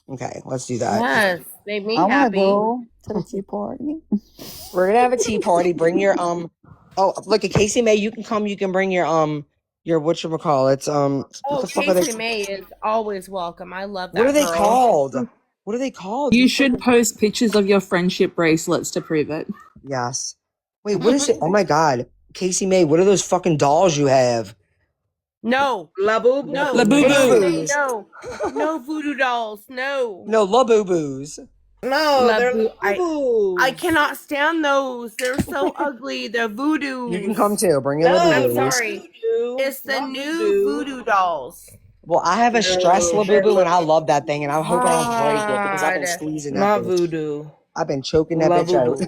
Okay, let's do that. Yes, made me I want to happy. go to the tea party. We're gonna have a tea party. Bring your Oh, look at Casey May. You can come. You can bring your whatchamacallits. What Oh, the fuck are they? Casey May is always welcome. I love What are that they girl. called? What are they called? You should post pictures of your friendship bracelets to prove it. Yes. Wait, what is it? Oh my God, Casey May. What are those fucking dolls you have? No, La Boo Boo. no, La Boo Casey Boo. May, Boo-boos. no, no voodoo dolls, no. No, La Boo-boos. No, Love they're boo. La Boo I Boos. cannot stand those. They're so ugly. They're You can voodoos. come too. Bring your La No, I'm Boo-boos. not sorry. voodoo. It's the Not new voodoo. voodoo dolls. Well, I have a stress No, La they're Boo-boo La and I love that thing and I'm hoping I don't break it because I've been God. squeezing that Not bitch. voodoo. I've been choking that La bitch Boo out. Boo.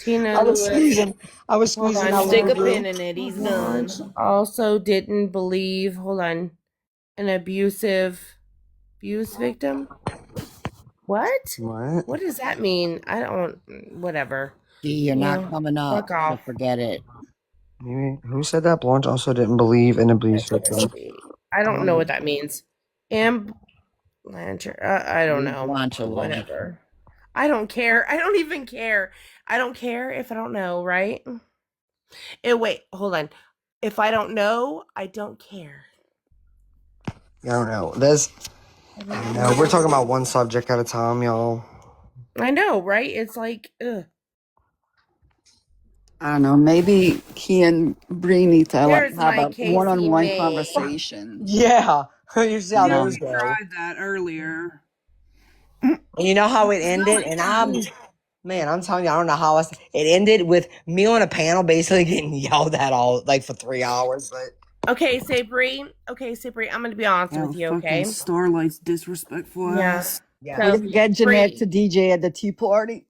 Tina I was Lewis. squeezing. I was Hold squeezing on. that La Stick a Boo-boo. pin in it. He's Hold done. on. Also didn't believe, hold on, an abusive abuse victim. What? What? What does that mean? I don't, whatever. You're not Yeah, coming up, fuck so off. forget it. Maybe who said that? Blanche also didn't believe in abuse victim. I don't know what that means. Am Blanchard. I don't Leave know. Blanche alone. Whatever. I don't care. I don't even care. I don't care if I don't know, right? Wait, hold on. If I don't know, I don't care. I don't know. There's no. We're talking about one subject at a time, y'all. I know, right? It's like, ugh. I don't know. Maybe he and Bree need to There's have my a Casey one-on-one May. conversation. Yeah, you see how No. those go. Tried that earlier. And you know how it It's not ended, like and you. I'm telling you, I don't know how it ended with me on a panel basically getting yelled at all like for 3 hours. But Okay, say Bree. Okay, say Bree. I'm gonna be honest Oh, with you, fucking okay? Starlight's disrespectful Yeah. ass. yeah, We So didn't get Jeanette Bree. to DJ at the tea party.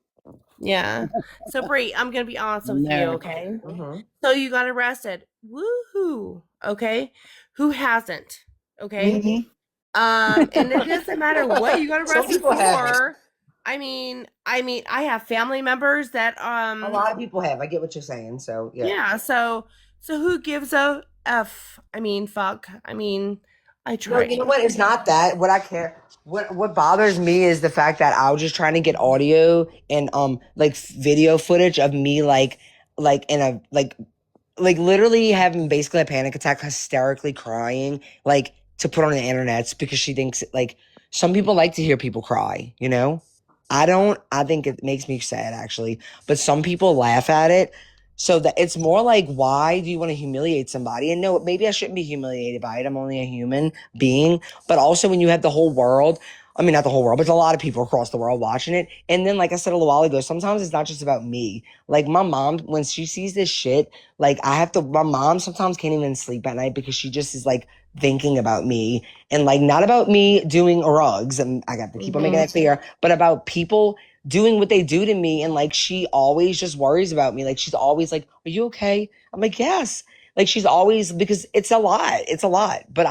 Yeah. So Bree, I'm gonna be honest with you, America. okay? mm-hmm. So you got arrested. Woohoo. Okay. Who hasn't? Okay. Me? And it doesn't matter what you got Some arrested people haven't. for. I have family members that A lot of people have. I get what you're saying. So yeah. yeah, so who gives a F? I mean, fuck. I mean, I No, try. you know what? It's not that. What I care. What bothers me is the fact that I was just trying to get audio and like video footage of me like in a like literally having basically a panic attack, hysterically crying, like to put on the internet because she thinks like some people like to hear people cry, you know? I don't. I think it makes me sad actually, but some people laugh at it. So that it's more like, why do you want to humiliate somebody? And no, maybe I shouldn't be humiliated by it. I'm only a human being. But also when you have the whole world, I mean, not the whole world, but a lot of people across the world watching it. And then, like I said a little while ago, sometimes it's not just about me. Like my mom, when she sees this shit, like my mom sometimes can't even sleep at night because she just is like thinking about me and like not about me doing rugs. And I got to keep on making that clear, but about people doing what they do to me. And like, she always just worries about me. Like, she's always like, are you okay? I'm like, yes. Like, she's always, because it's a lot. It's a lot. But,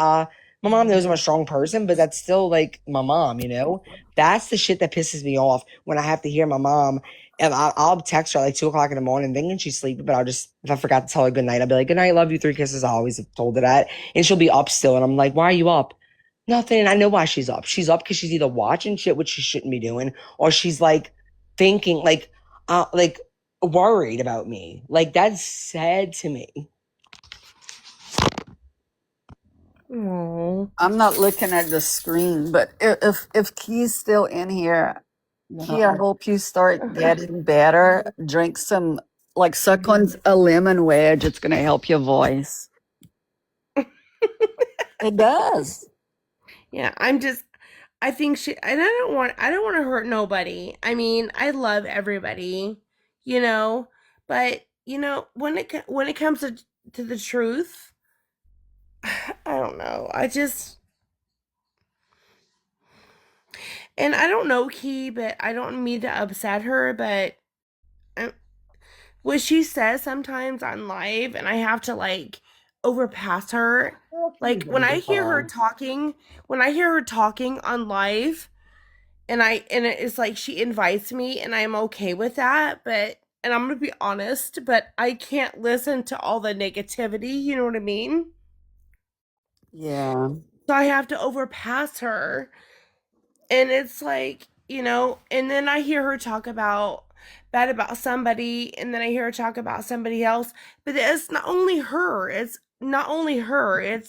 my mom knows I'm a strong person, but that's still like my mom, you know? That's the shit that pisses me off when I have to hear my mom and I'll text her at like 2 o'clock in the morning thinking she's sleeping, but I'll just, if I forgot to tell her good night, I'll be like, good night, love you, 3 kisses. I always have told her that. And she'll be up still. And I'm like, why are you up? Nothing. And I know why she's up. She's up because she's either watching shit, which she shouldn't be doing, or she's like thinking, like worried about me. Like, that's sad to me. Oh. I'm not looking at the screen, but if Key's still in here, Key, I hope you start getting better. Drink some, like suck on a lemon wedge. It's gonna help your voice. It does. Yeah, I think I don't want to hurt nobody. I mean, I love everybody, you know, but you know, when it comes to the truth, I don't know. And I don't know Key, but I don't mean to upset her, but what she says sometimes on live, and I have to like overpass her. Like when I hear her talking on live, and it's like she invites me, and I'm okay with that, but and I'm gonna be honest, but I can't listen to all the negativity. You know what I mean? Yeah. So I have to overpass her. And it's like, and then I hear her talk bad about somebody, and then I hear her talk about somebody else. But it's not only her. It's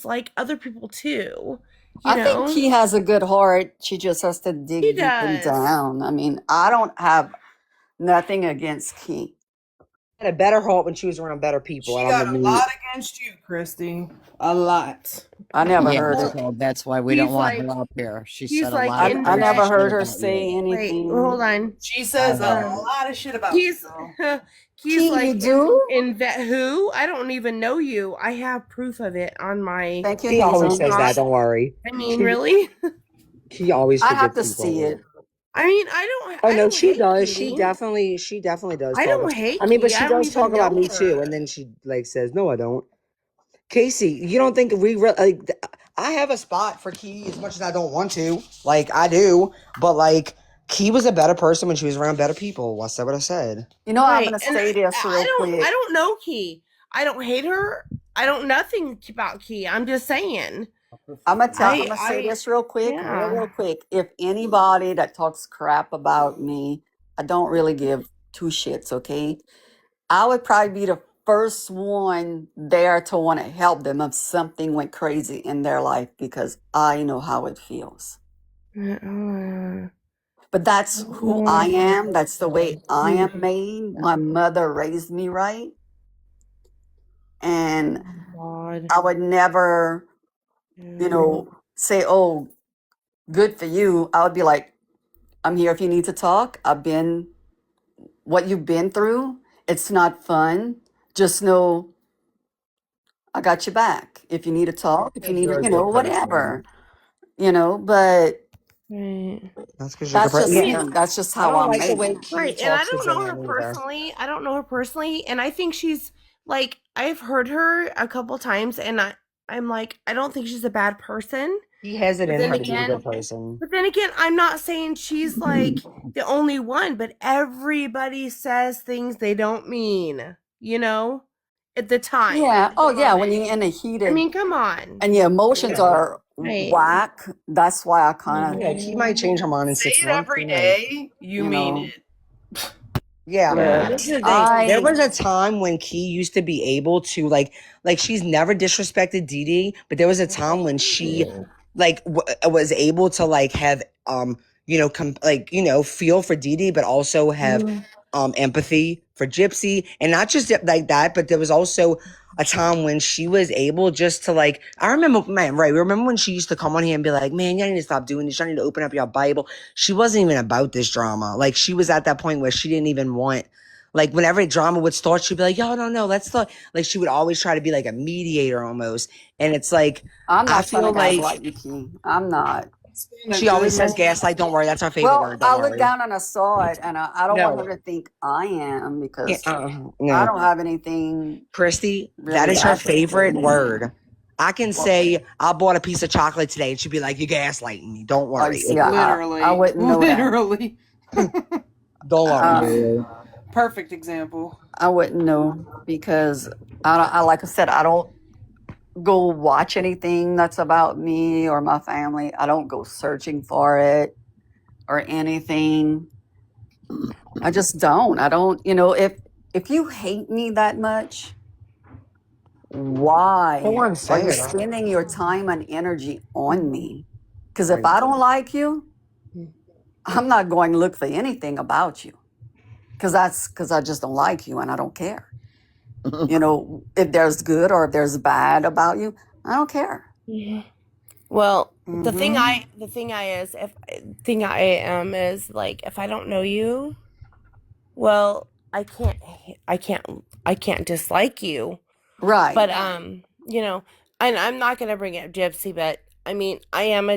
like other people too. I think he has a good heart. She just has to dig He deeply does. down. I mean, I don't have nothing against Key. Had a better heart when she was around better people. She I don't got a know. lot against you, Christy. A lot. I never Yeah, heard it. so that's why we He's don't want like- her up here. She he's said a like lot. in I the- never heard her about say you. anything. Wait, hold on. She says a Um, lot of shit about He's you, girl. he's Key, like you do? in vet who? I don't even know you. I have proof of it on my. Thank you, He always Hazel. says that. Don't worry. I mean, really? He always I forgets have to people. see it. I mean, I don't. Oh I no, don't she hate does. Key. She definitely does. I talk don't hate I mean, but Key. she I don't does talk even about know me too, her. and then she like says, "No, I don't." Casey, you don't think I have a spot for Key as much as I don't want to. Like I do, but like Key was a better person when she was around better people. I said what I said. You know, I'm Right. going to And say this real quick. I don't know Key. I don't hate her. I don't nothing about Key. I'm just saying. I'm gonna say this real quick, yeah. real quick. If anybody that talks crap about me, I don't really give two shits, okay? I would probably be the first one there to want to help them if something went crazy in their life because I know how it feels. But that's who I am. That's the way I am made. My mother raised me right. And God. I would never, say, oh, good for you. I would be like, I'm here if you need to talk. What you've been through. It's not fun. Just know I got your back. If you need to talk, if you need You're a to, good whatever, but Right. That's because you're a good person. that's just I how don't I'm like the made. way Key Right. And I talks to don't know her Jan either. personally. I don't know her personally. And I think she's like, I've heard her a couple times, and I'm like, I don't think she's a bad person. He has it But in then her to be a again- good person. But then again, I'm not saying she's like the only one, but everybody says things they don't mean, at the time. Yeah. Oh, yeah. When you're in a heated I mean, come on. and your emotions are Right. whack, that's why I kind of. Yeah, Key might change her mind in Say 6 it months. every Who knows? day. You You mean know. it. Yeah, Yeah. this is the thing. I- There was a time when Key used to be able to like she's never disrespected Dee Dee, but there was a time when she was able to like have feel for Dee Dee, but also have empathy for Gypsy, and not just like that, but there was also a time when she was able just to like. I remember, man, right? Remember when she used to come on here and be like, "Man, y'all need to stop doing this. Y'all need to open up your Bible." She wasn't even about this drama. Like she was at that point where she didn't even want. Like whenever drama would start, she'd be like, "Yo, no, let's start." Like she would always try to be like a mediator almost, and it's like I'm not I trying feel to like gaslight you, Key. I'm not. she always says gaslight. Don't worry, that's our favorite Well, word. Don't I worry. look down and I saw it, and I don't No. want her to think I am because No. I don't have anything. Christy, Really that is her bad. favorite word. I can say I bought a piece of chocolate today, and she'd be like, "You're gaslighting me. Don't worry. see, Literally. I wouldn't know that. Literally. Don't worry." Perfect example. I wouldn't know because I like I said, I don't go watch anything that's about me or my family. I don't go searching for it or anything. I just don't. I don't. If you hate me that much, why Go on, are say you it. spending your time and energy on me? Because if I don't like you, I'm not going to look for anything about you. Because I just don't like you and I don't care. If there's good or if there's bad about you, I don't care. Well, Mhm. the thing I am is like, if I don't know you, well, I can't dislike you. Right. But and I'm not gonna bring up Gypsy, but I mean, I'm a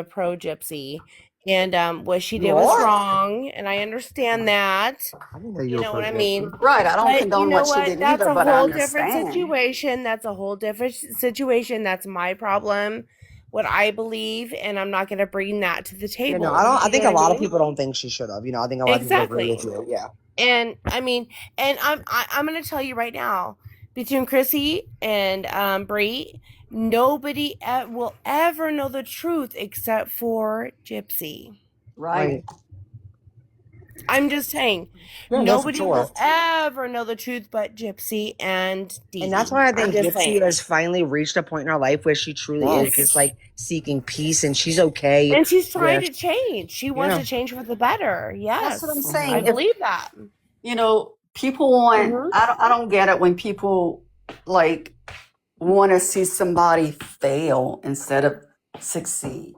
pro Gypsy, and what she did was What? wrong, and I understand that. I didn't know You were know what I pro-Gypsy. mean? Right. I don't But condone you know what she what? did That's either, a but I whole different understand. situation. That's a whole different situation. That's my problem. What I believe, and I'm not gonna bring that to the table. I don't. I You think know a what lot of mean? people don't think she should have. I think a lot of people agree with you. Yeah. And I mean, and I'm gonna tell you right now, between Chrissy and Bree, nobody will ever know the truth except for Gypsy. Right. I'm just saying, Yeah, no, for nobody sure. will ever know the truth but Gypsy and Dee. And that's why I think I'm just Gypsy saying. has finally reached a point in her life where she truly is Yes. just like seeking peace, and she's okay. And she's trying with- to change. She wants Yeah. to change for the better. Yes. That's what I'm I saying. If, believe that. you know, people want, Mhm. I don't get it when people like want to see somebody fail instead of succeed.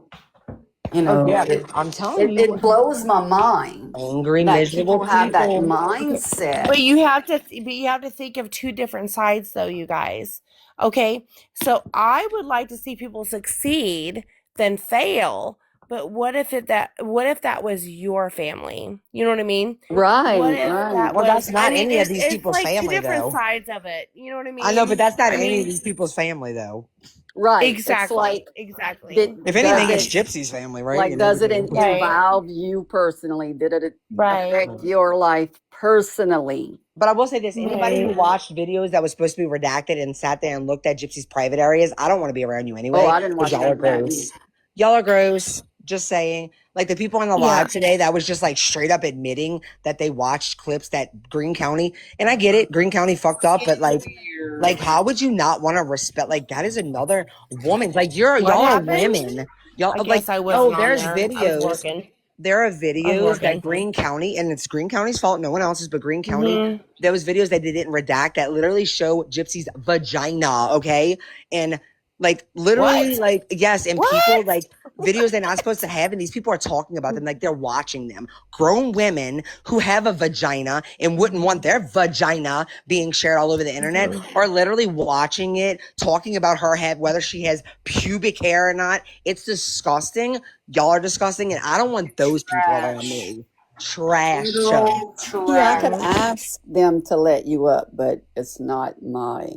You know, Oh yeah, I'm telling you, it blows my mind angry, that miserable people have that people. mindset. But you have to think of two different sides though, you guys. Okay? So I would like to see people succeed than fail. But what if that was your family? You know what I mean? Right, What if right. that Well, that's was not I mean any of it's these it's people's like two family, different though. sides of it. You know what I mean? I know, but that's not I any mean, of these people's family, though. Right. exactly. It's like, exactly. If does anything, it's it, Gypsy's family, right? like, You know, does it Right. involve you personally? Did it Right. affect your life personally? But I will say this: anybody who Right. watched videos that was supposed to be redacted and sat there and looked at Gypsy's private areas, I don't want to be around you anyway. Oh, I didn't watch Y'all are any of that. gross. Y'all are gross. Just saying. Like the people on the Yeah. live today that was just like straight up admitting that they watched clips that Green County, and I get it, Green County fucked up, but like how would you not want to respect? Like that is another woman. Like y'all are happened? women. Y'all I like guess I wasn't on there's there. I was videos. working. There are videos working. that Green County, and it's Green County's fault, no one else's, but Green County. Mhm. There was videos that they didn't redact that literally show Gypsy's vagina, okay? And like literally, What? like yes, and What? people like videos they're not supposed to have, and these people are talking about them like they're watching them. Grown women who have a vagina and wouldn't want their vagina being shared all over the internet are literally watching it, talking about her head, whether she has pubic hair or not. It's disgusting. Y'all are disgusting, and I don't want those people around me. Trash. Yeah, I could ask them to let you up, but it's not my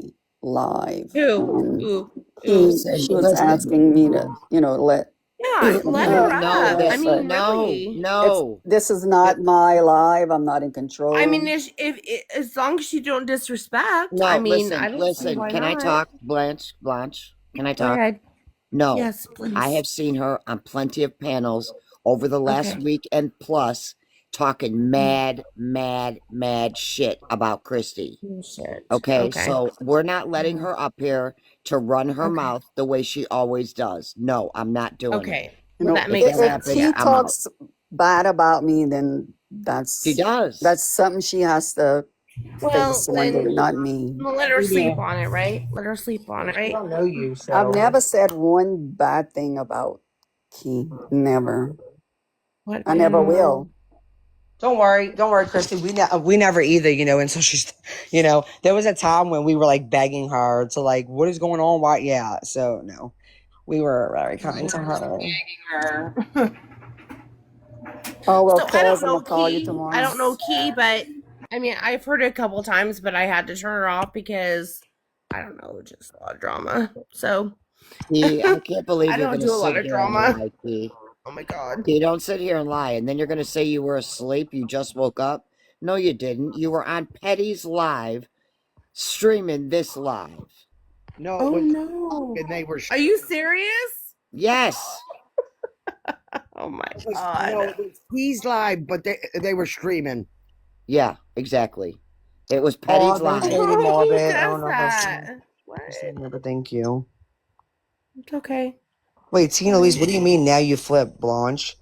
live. Who? She was asking me to, let. Yeah, let her No, up. I that's mean, no, really. no. This is not my live. I'm not in control. I mean, if as long as you don't disrespect. No, I mean, listen, I don't see why can not. I talk, Blanche? Can I Go talk? ahead. No. Yes, please. I have seen her on plenty of panels over the last Okay. week and plus talking mad shit about Christy. Shit. Okay, so we're not letting her up here to run her Okay. mouth the way she always does. No, I'm not doing it. Okay. You Well, know, that makes if sense. he I'm out. talks bad about me, then She does. that's something she has to Well, face one day, then not me. we'll let her sleep on it, right? Let her sleep on it, I right? don't know you, so I've never said one bad thing about Key. Never. What? I never will. Don't worry, Christy. We never either, and so she's, there was a time when we were like begging her to like, what is going on? Why? Yeah. So no, we were very kind to her. Oh, well, So I don't I'm know going to call you Key. tomorrow. I don't know Key, but I mean, I've heard it a couple times, but I had to turn her off because I don't know, just a lot of drama. So See, I can't believe I you're don't going to do a lot sit of here and drama. lie, Key. Oh my god. You don't sit here and lie, and then you're going to say you were asleep, you just woke up. No, you didn't. You were on Petty's live, streaming this live. No, Oh it was, no. and they were. Are you serious? Yes. Oh my It was, god. no, it was He's live, but they were streaming. Yeah, exactly. It was Petty's live. Katie Who Morbid. says I don't know if that? What? but thank you. It's okay. Wait, Tina Louise, what do you mean now you flip, Blanche?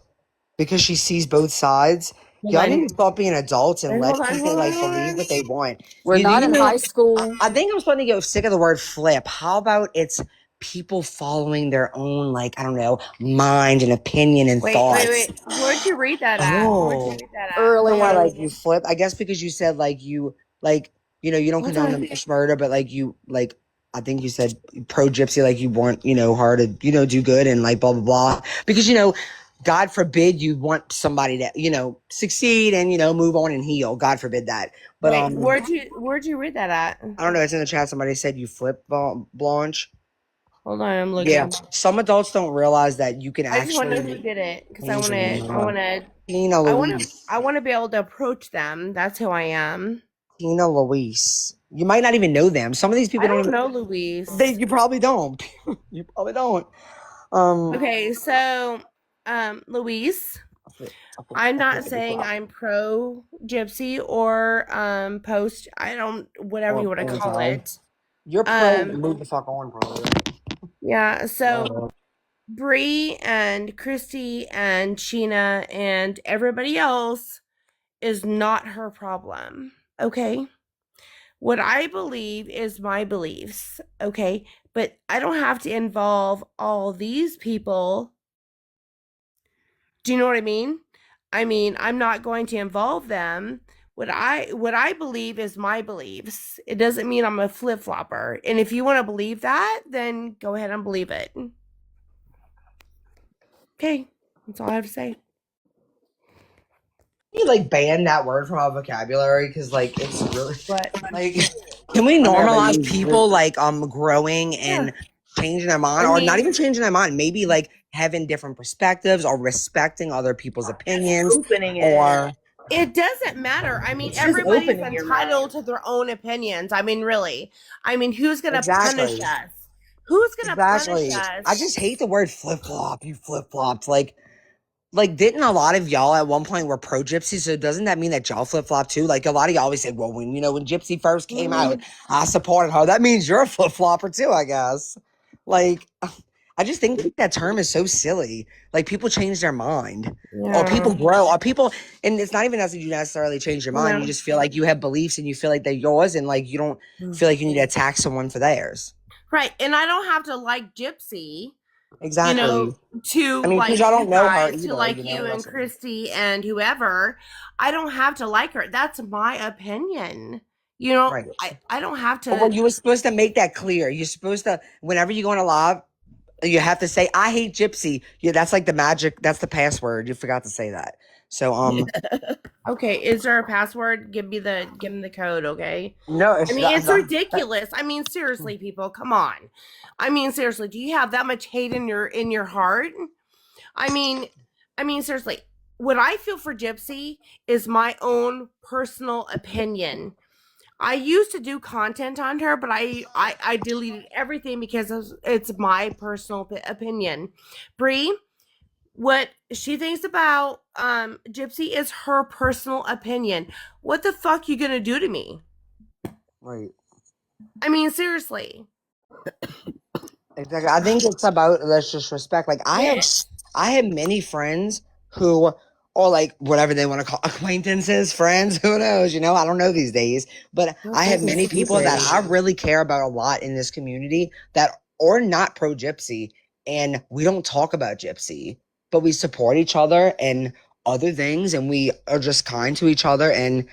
Because she sees both sides? Hold Y'all on. need to stop being adults and Wait, let hold on, people hold like on, hold believe on. what they want. We're not in high school. I think I'm starting to get sick of the word flip. How about it's people following their own, like, I don't know, mind and opinion and thoughts? Wait. Where'd you read that at? Oh. Earlier. Why, like you flip? I guess because you said like you you don't Hold condone on. the mass murder, but like you like I think you said pro gypsy, like you want her to do good and like blah blah blah. Because God forbid you want somebody to succeed and move on and heal. God forbid that. But Wait, where'd you read that at? I don't know. It's in the chat. Somebody said you flip, Blanche. Hold on, I'm looking. Yeah, some adults don't realize that you can I just want to know actually. who did it because I change want your to. Tina Louise. I want to be able to approach them. That's who I am. Tina Louise. You might not even know them. Some of these people I don't even know Louise. You probably don't. You probably don't. Okay, so Louise, I'm not saying I'm pro Gypsy or post, I don't, whatever you want to call it. You're pro move the fuck on, brother. Yeah, so Bree and Christy and Sheena and everybody else is not her problem. Okay? What I believe is my beliefs, okay? But I don't have to involve all these people. Do you know what I mean? I mean, I'm not going to involve them. What I believe is my beliefs. It doesn't mean I'm a flip-flopper. And if you want to believe that, then go ahead and believe it. Okay. That's all I have to say. You like ban that word from our vocabulary because like it's really But like can we normalize people like growing and changing their mind, or not even changing their mind, maybe like having different perspectives or respecting other people's opinions, or it doesn't matter. I mean, It's just everybody's opening your entitled to their own opinions. I mean, really. I mean, who's going to Exactly. punish us? Who's going to exactly. punish us? I just hate the word flip flop. You flip flopped like didn't a lot of y'all at one point were pro Gypsy? So doesn't that mean that y'all flip flop too? Like a lot of y'all always said, well, when when Gypsy first came out, I supported her. That means you're a flip flopper too, I guess. Like I just think that term is so silly. Like people change their mind, or people grow, or people, and it's not even that you necessarily change your mind. You just feel like you have beliefs and you feel like they're yours, and like you don't feel like you need to attack someone for theirs. Right. And I don't have to like Gypsy. Exactly. To I mean, like because y'all don't know her guys, either, to like you you know, and that's- Christy and whoever. I don't have to like her. That's my opinion. You know, Right. I don't have to. Well, you were supposed to make that clear. You're supposed to, whenever you go on a live, you have to say, I hate Gypsy. Yeah, that's like the magic, that's the password. You forgot to say that. So, Okay, is there a password? Give me the code, okay? no, I mean, it's ridiculous. I mean, seriously, people, come on. I mean, seriously, do you have that much hate in your heart? I mean, seriously, what I feel for Gypsy is my own personal opinion. I used to do content on her, but I deleted everything because it's my personal opinion. Bree, what she thinks about Gypsy is her personal opinion. What the fuck you gonna do to me? Right. I mean, seriously. Exactly. I think it's about let's just respect. Like I have many friends who or like whatever they want to call acquaintances, friends, who knows, I don't know these days. But I have many people that I really care about a lot in this community that are not pro Gypsy, and we don't talk about Gypsy, but we support each other and other things, and we are just kind to each other, and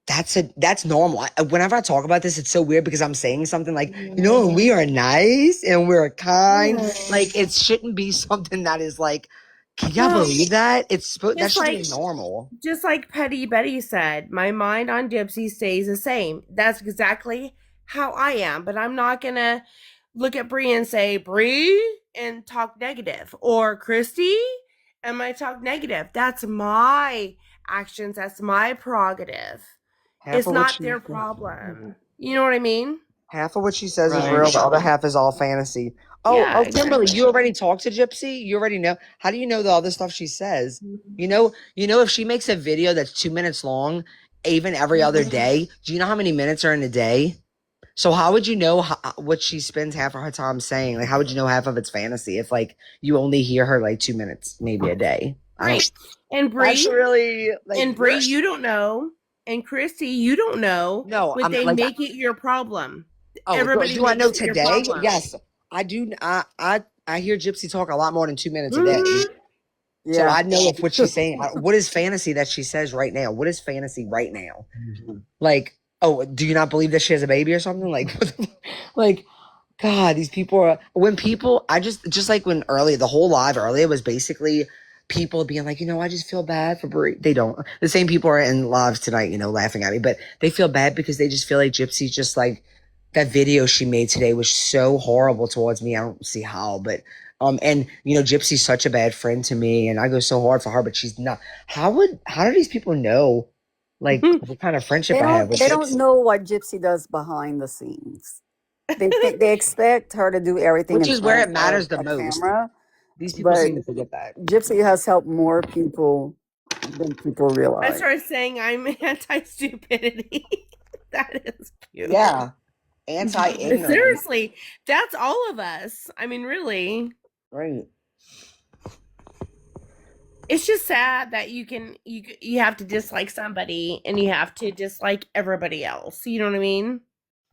that's normal. Whenever I talk about this, it's so weird because I'm saying something like, and we are nice and we're kind. Like it shouldn't be something that is like, can y'all believe that? That should be normal. Just like Petty Betty said, my mind on Gypsy stays the same. That's exactly how I am. But I'm not gonna look at Bree and say, Bree, and talk negative. Or Christy, and I talk negative. That's my actions. That's my prerogative. It's not their problem. You know what I mean? Half of what she says is real. The other half is all fantasy. Kimberly, you already talked to Gypsy. You already know. How do you know the other stuff she says? If she makes a video that's 2 minutes long, even every other day, do you know how many minutes are in a day? So how would you know what she spends half of her time saying? Like, how would you know half of it's fantasy if like you only hear her like 2 minutes, maybe a day? Right. And Bree, That's really like, and Bree, you don't know. And Christy, you don't know. No, but they make it your problem. Everybody do I know today? Yes, I do. I hear Gypsy talk a lot more than 2 minutes a day. So I know if what she's saying. What is fantasy that she says right now? What is fantasy right now? Like, oh, do you not believe that she has a baby or something? Like, like, God, these people are. When people, I just like when the whole live earlier was basically people being like, I just feel bad for Brie. They don't. The same people are in lives tonight, laughing at me, but they feel bad because they just feel like Gypsy's just like. That video she made today was so horrible towards me. I don't see how, but and Gypsy's such a bad friend to me, and I go so hard for her, but she's not. How do these people know Like, what kind of friendship They I have don't with they don't Gypsy? know what Gypsy does behind the scenes. They expect her to do everything Which in is where front it of matters the a most. camera, These people but seem to forget that. Gypsy has helped more people than people I realize. started saying I'm anti stupidity. That is cute. Yeah. Anti-ignorance. Seriously, that's all of us. I mean, really. Right. It's just sad that you have to dislike somebody and you have to dislike everybody else. You know what I mean?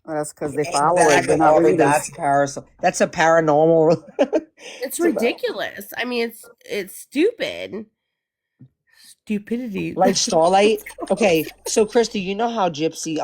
Well, that's because they followers, Exactly, they're not Aubrey. readers. That's a paranormal. It's ridiculous. I mean, it's stupid. Stupidity. Like That's what Starlight. it's called. Okay, so Christy, you know how Gypsy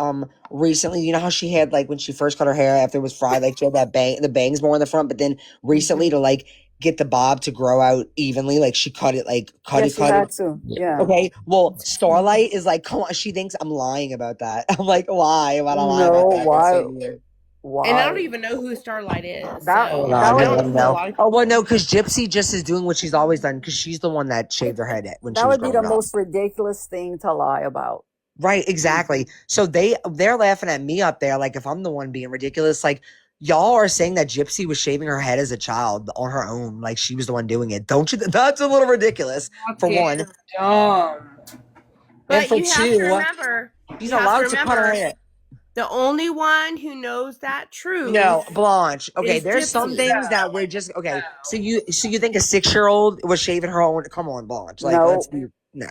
recently, you know how she had like when she first cut her hair after it was fried, like she had that the bangs more in the front, but then recently to like get the bob to grow out evenly, like she cut it like Yeah, she cut it. had to. Yeah. Okay, well, Starlight is like, come on, she thinks I'm lying about that. I'm like, why? Am I lie No, about that? That's why? so weird. And I Why? don't even know who Starlight is, That Oh, so that God, I you would don't don't know who a know. lot of Oh, well, no, because Gypsy just is doing what she's always done because she's the one that shaved her head when she that was would be the growing up. most ridiculous thing to lie about. Right, exactly. So they're laughing at me up there, like if I'm the one being ridiculous. Like y'all are saying that Gypsy was shaving her head as a child on her own, like she was the one doing it. Don't you? That's a little ridiculous for Fucking one, dumb. and But for you have to two, remember, she's allowed to cut her hair. the only one who knows that No, truth Blanche. Okay, is there's some Gypsy. things that we're just okay. So you think a 6-year-old was shaving her own? Come on, Blanche. Like let's No, be no.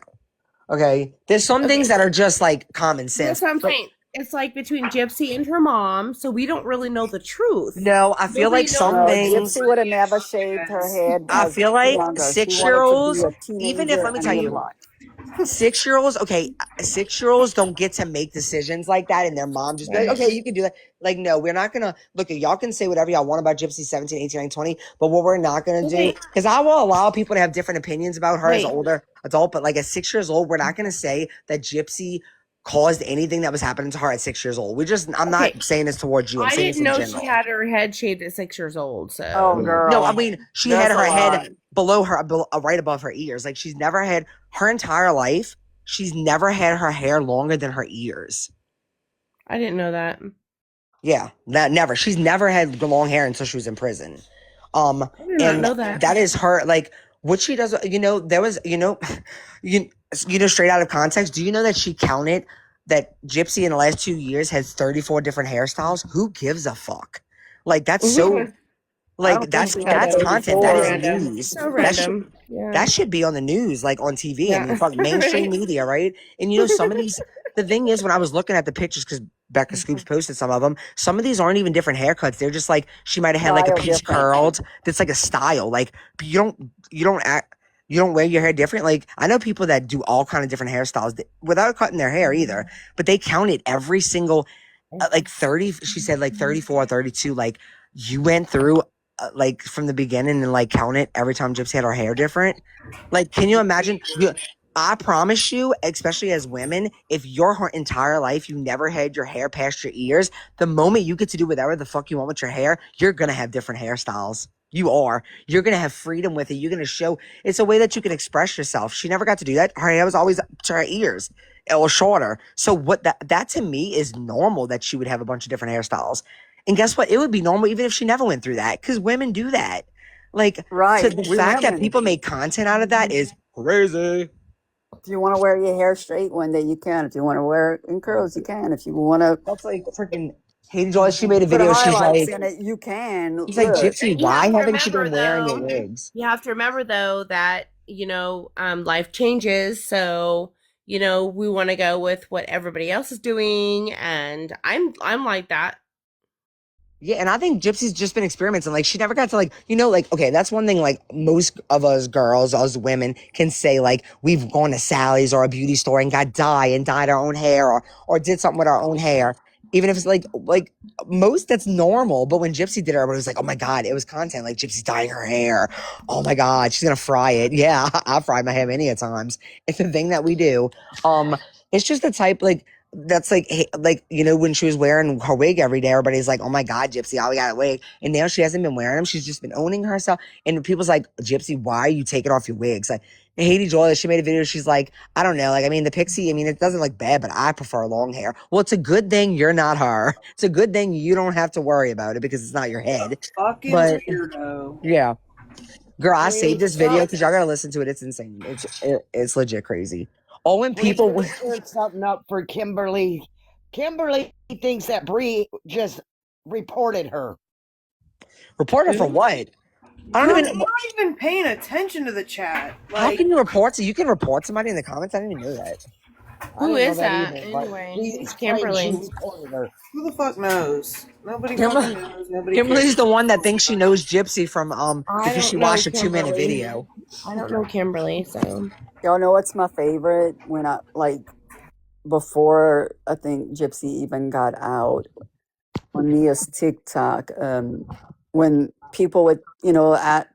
Okay, there's some things Okay, that are just like common that's sense. what I'm But saying. It's like between Gypsy and her mom, so we don't really know the truth. no, I feel Nobody like knows some no, the truth. things. Gypsy would have never shaved her head I as feel like younger. She six wanted year to be olds, a even if teenager let me and tell live you, life. 6-year-olds, okay, 6-year-olds don't get to make decisions like that, and their mom just be like, Right. okay, you can do that. Like, no, we're not gonna look at y'all can say whatever y'all want about Gypsy 17, 18, 19, 20, but what we're not gonna do, Okay. because I will allow people to have different opinions about her as an Wait. older adult, but like at 6 years old, we're not gonna say that Gypsy caused anything that was happening to her at 6 years old. I'm Okay. not saying this towards you, I'm I saying this didn't in know general. she had her head shaved at 6 years old. Oh, So No, I girl, mean, she had that's a her head lie. below her, right above her ears. Like she's never had her entire life. She's never had her hair longer than her ears. I didn't know that. Yeah, never. She's never had long hair until she was in prison. I did not And know that. that is her. Like what she does. There was, you, straight out of context. Do you know that she counted that Gypsy in the last 2 years has 34 different hairstyles? Who gives a fuck? Like that's so. I Like don't think she had that's content. That So is 34. random. news. So That should random. Yeah. that should be on the news, like on TV. I mean, Yeah. fuck mainstream Right. media, right? And some of these. The thing is, when I was looking at the pictures, because Becca Scoops posted some of them, some of these aren't even different haircuts. They're just like she might have had like a Style piece different. curled. That's like a style. Like you don't wear your hair different. Like I know people that do all kind of different hairstyles without cutting their hair either, but they counted every single like 30. She said like 34, 32. Like you went through like from the beginning and like count it every time Gypsy had her hair different. Like, can you imagine? I promise you, especially as women, if your entire life you never had your hair past your ears, the moment you get to do whatever the fuck you want with your hair, you're gonna have different hairstyles. You are. You're gonna have freedom with it. You're gonna show. It's a way that you can express yourself. She never got to do that. Her hair was always up to her ears or shorter. So what that to me is normal that she would have a bunch of different hairstyles. And guess what? It would be normal even if she never went through that because women do that. Like, so Right. the We fact that women. people make content out of that is crazy. If you want to wear your hair straight one day, you can. If you want to wear it in curls, you can. If you want to That's like freaking Hayden Joy. She made a put video. highlights in it, you can. She's like, Look, Gypsy, You why have to haven't you remember been wearing your though. wigs? You have to remember though that life changes. So we want to go with what everybody else is doing, and I'm like that. Yeah, and I think Gypsy's just been experimenting. Like, she never got to, like, like, okay, that's one thing, like, most of us girls, us women, can say, like, we've gone to Sally's or a beauty store and got dye and dyed our own hair or did something with our own hair. Even if it's, like, most, that's normal. But when Gypsy did it, everybody was like, oh, my God, it was content. Like, Gypsy's dyeing her hair. Oh, my God, she's going to fry it. Yeah, I fried my hair many a times. It's a thing that we do. It's just the type, like, that's like when she was wearing her wig every day, everybody's like, oh my god, Gypsy, oh, we got a wig. And now she hasn't been wearing them. She's just been owning herself. And people's like, Gypsy, why are you taking off your wigs? Like Haiti Joy, she made a video, she's like, I don't know, like, I mean, the pixie, I mean, it doesn't look bad, but I prefer long hair. Well, it's a good thing you're not her. It's a good thing you don't have to worry about it because it's not your head. Fucking But weirdo. yeah. Girl, I Please saved this video stop. because y'all gotta listen to it. It's insane. It's legit crazy. Or when Bree people stirred something up for Kimberly. Kimberly thinks that Bree just reported her. report her for what? I don't Girl, even. you're not even paying attention to the chat. How Like, can you report? So you can report somebody in the comments. I didn't even know that. I Who didn't know is that either, but anyway? Bree Who's claimed she Kimberly? reported her. who the fuck knows? Nobody Kimberly, fucking knows. Nobody Kimberly's cares. the one that thinks she knows Gypsy from I because don't she know watched a 2-minute Kimberly. video. I don't know Kimberly, so Y'all know what's my favorite? When I like before I think Gypsy even got out on Mia's TikTok, when people would,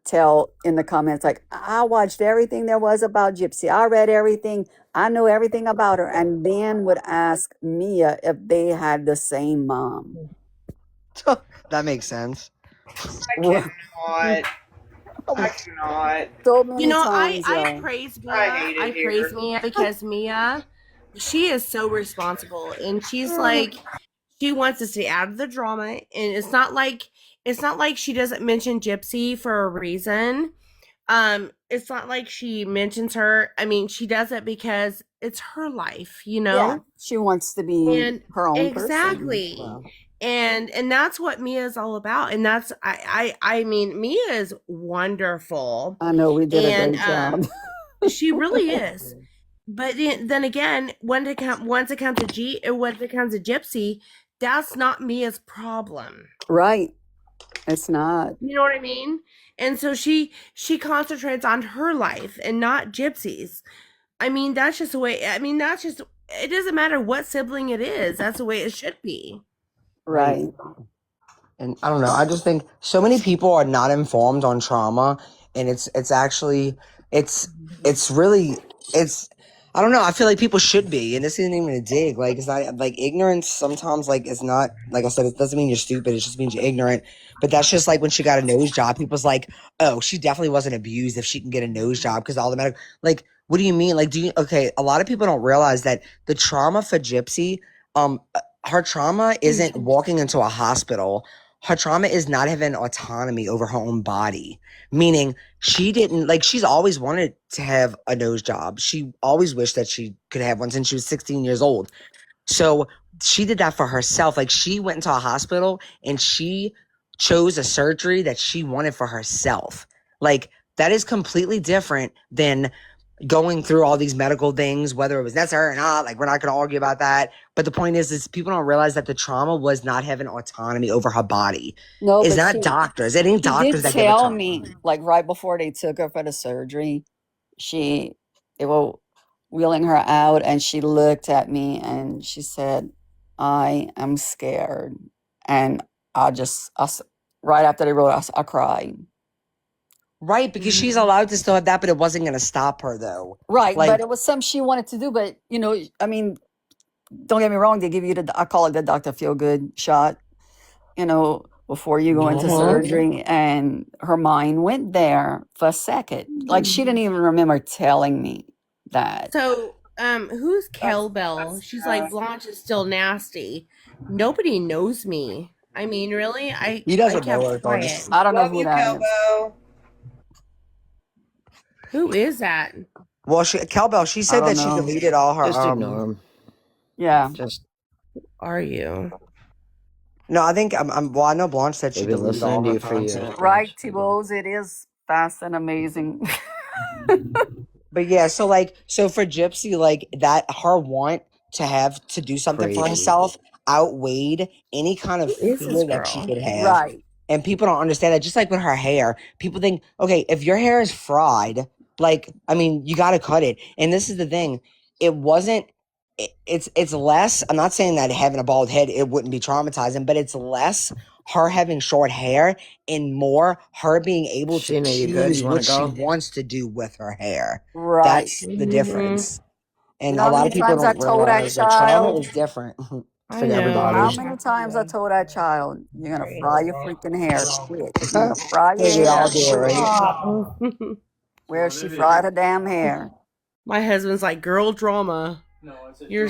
tell in the comments like, I watched everything there was about Gypsy. I read everything. I know everything about her, and then would ask Mia if they had the same mom. That makes sense. I cannot. I cannot. So many you know, times, I y'all. praise Mia. I hate it I praise here. Mia because Mia, she is so responsible, and she's like, she wants to stay out of the drama, and it's not like she doesn't mention Gypsy for a reason. It's not like she mentions her. I mean, she does it because it's her life, Yeah, she wants to be And her own person. exactly. Wow. And that's what Mia is all about. And that's I mean, Mia is wonderful. I know we did a And great job. she really is. But then again, once it comes to Gypsy, that's not Mia's problem. Right. It's not. You know what I mean? And so she concentrates on her life and not Gypsy's. I mean, that's just the way. I mean, that's just. It doesn't matter what sibling it is. That's the way it should be. Right. And I don't know. I just think so many people are not informed on trauma, and it's actually it's really it's I don't know. I feel like people should be, and this isn't even a dig. Like it's not like ignorance. Sometimes like it's not like I said. It doesn't mean you're stupid. It just means you're ignorant. But that's just like when she got a nose job. People's like, oh, she definitely wasn't abused if she can get a nose job because all the medical. Like, what do you mean? Like, do you? Okay, a lot of people don't realize that the trauma for Gypsy, her trauma isn't walking into a hospital. Her trauma is not having autonomy over her own body, meaning she didn't like she's always wanted to have a nose job. She always wished that she could have one since she was 16 years old. So she did that for herself. Like she went into a hospital and she chose a surgery that she wanted for herself. Like that is completely different than going through all these medical things, whether it was necessary or not. Like we're not going to argue about that. But the point is people don't realize that the trauma was not having autonomy over her body. No, It's but not doctors. It ain't she doctors did that give her tell trauma. me, like right before they took her for the surgery, they were wheeling her out, and she looked at me and she said, I am scared. And right after they wrote us, I cried. Right, because she's allowed to still have that, but it wasn't going to stop her though. Right, Like, but it was something she wanted to do. But I mean, don't get me wrong, they give you I call it the Dr. Feel Good shot, before you go into surgery. And her mind went there for a second. Like she didn't even remember telling me that. So, who's Kelbell? She's like, Blanche is still nasty. Nobody knows me. I mean, really? he doesn't I kept know her. quiet. I don't know Love who you, that is. Kelbo. Who is that? Well, Cowbell, she said don't that she know. deleted all her. Just ignore him. Yeah. Just Are you? No, I think well, I know Blanche said she they've been deleted all listening to her you for years. content. Right, T-Bose, it is fast and amazing. But yeah, so for Gypsy, like that, her want to have to do something for Crazy. herself outweighed any kind of Who is this fear that she girl? could have. Right. And people don't understand that. Just like with her hair, people think, okay, if your hair is fried, like, I mean, you got to cut it. And this is the thing. It wasn't, it's less, I'm not saying that having a bald head, it wouldn't be traumatizing, but it's less her having short hair and more her being able to Shena, you good? choose You wanna what she go? wants to do with her hair. Right. That's the Mhm. difference. And You know a how lot many of people times I don't told that realize that trauma child? is different for I everybody. How know. many times I told that child, you're gonna fry your freaking hair? Quit. You're Hey, gonna fry your we all hair. do it, right? Stop. Where she fried her damn hair. My husband's like, girl drama. You're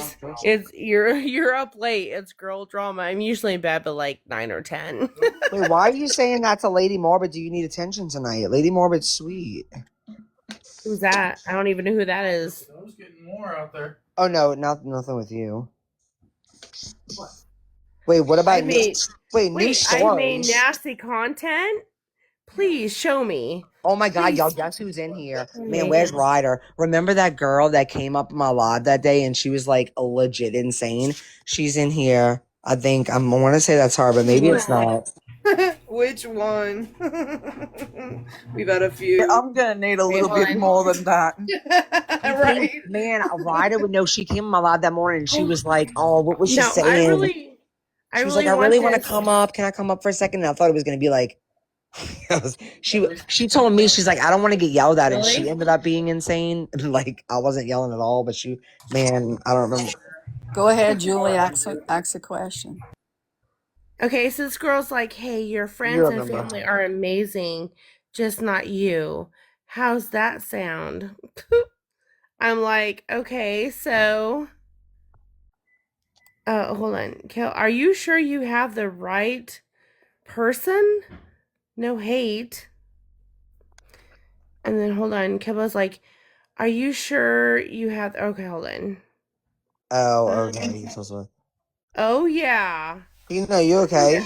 up late. It's girl drama. I'm usually in bed by like 9 or 10. Wait, why are you saying that to Lady Morbid? Do you need attention tonight? Lady Morbid's sweet. Who's that? I don't even know who that is. Oh no, nothing with you. Wait, what I about made new I made stories? nasty content. Please show me. Oh my god, y'all, Please. guess who's in here? Man, Okay. where's Ryder? Remember that girl that came up in my live that day and she was like legit insane? She's in here. I think I want to say that's her, but maybe it's not. Which one? We've had a few. I'm gonna need a little Hold bit on. more than that. Right. Man, Ryder would know. She came in my live that morning and she was like, "Oh, what was she No, saying?" I She was like, really "I want really want to this. come up. Can I come up for a second?" And I thought it was gonna be like, she told me, she's like, "I don't want to get yelled at," and she Really? ended up being insane. Like I wasn't yelling at all, but man, I don't remember. Go ahead, Julie, ask a question. Okay, so this girl's like, hey, your You friends and remember? family are amazing, just not you. How's that sound? I'm like, okay, so hold on. Kel, are you sure you have the right person? No hate. And then hold on. Kelba's like, are you sure you have okay, hold on. Oh, okay. You so sorry. Oh yeah. You know, you okay?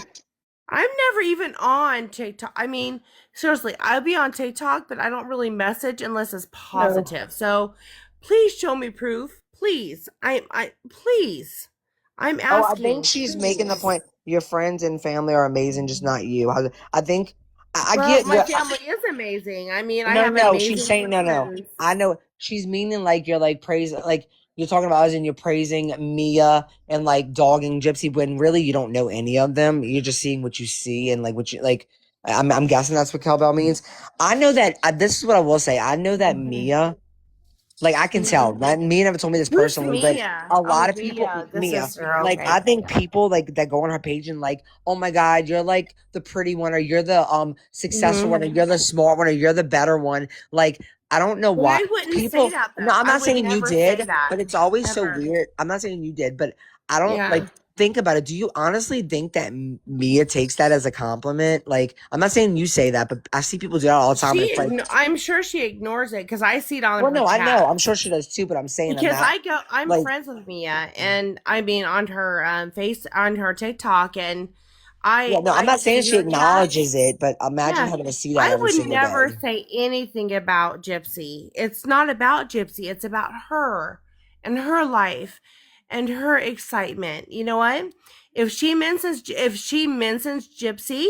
I'm never even on TikTok. I mean, seriously, I'll be on TikTok, but I don't really message unless it's positive. So please show me proof. Please. Please. I'm Oh, I think asking. she's making the Please. point. Your friends and family are amazing, just not you. I think I Well, get my what. family is amazing. I mean, I No, have no, she's amazing saying no. friends. I know she's meaning like you're like praising, like you're talking about us and you're praising Mia and like dogging Gypsy when really you don't know any of them. You're just seeing what you see and like what you like. I'm guessing that's what cowbell means. I know that this is what I will say. I know that Mhm. Mia. Like I can tell. Mhm. Mia never told me this Who's personally, but Mia? a Oh, lot of people, Mia, the Mia, sister. like Okay. I think people like that go on her page and like, oh my god, you're like the pretty one, or you're the successful one, or Mhm. you're the smart one, or you're the better one. Like I don't know Well, why I wouldn't say people. that No, though. I'm I not would saying you never say did, that. but it's always so Ever. weird. I'm not saying you did, but I don't Yeah. like think about it. Do you honestly think that Mia takes that as a compliment? Like I'm not saying you say that, but I see people do that all the time, and it's like. I'm sure she ignores it because I see it on Well, her no, I know. chat. I'm sure she does too, but I'm saying I'm Because not I'm like. friends with Mia, and I mean on her on her TikTok, and Yeah, no, I'm I not saying see she her acknowledges chats. it, but imagine Yeah, having to see that I every would single never day. say anything about Gypsy. It's not about Gypsy. It's about her and her life and her excitement. You know what? If she mentions Gypsy,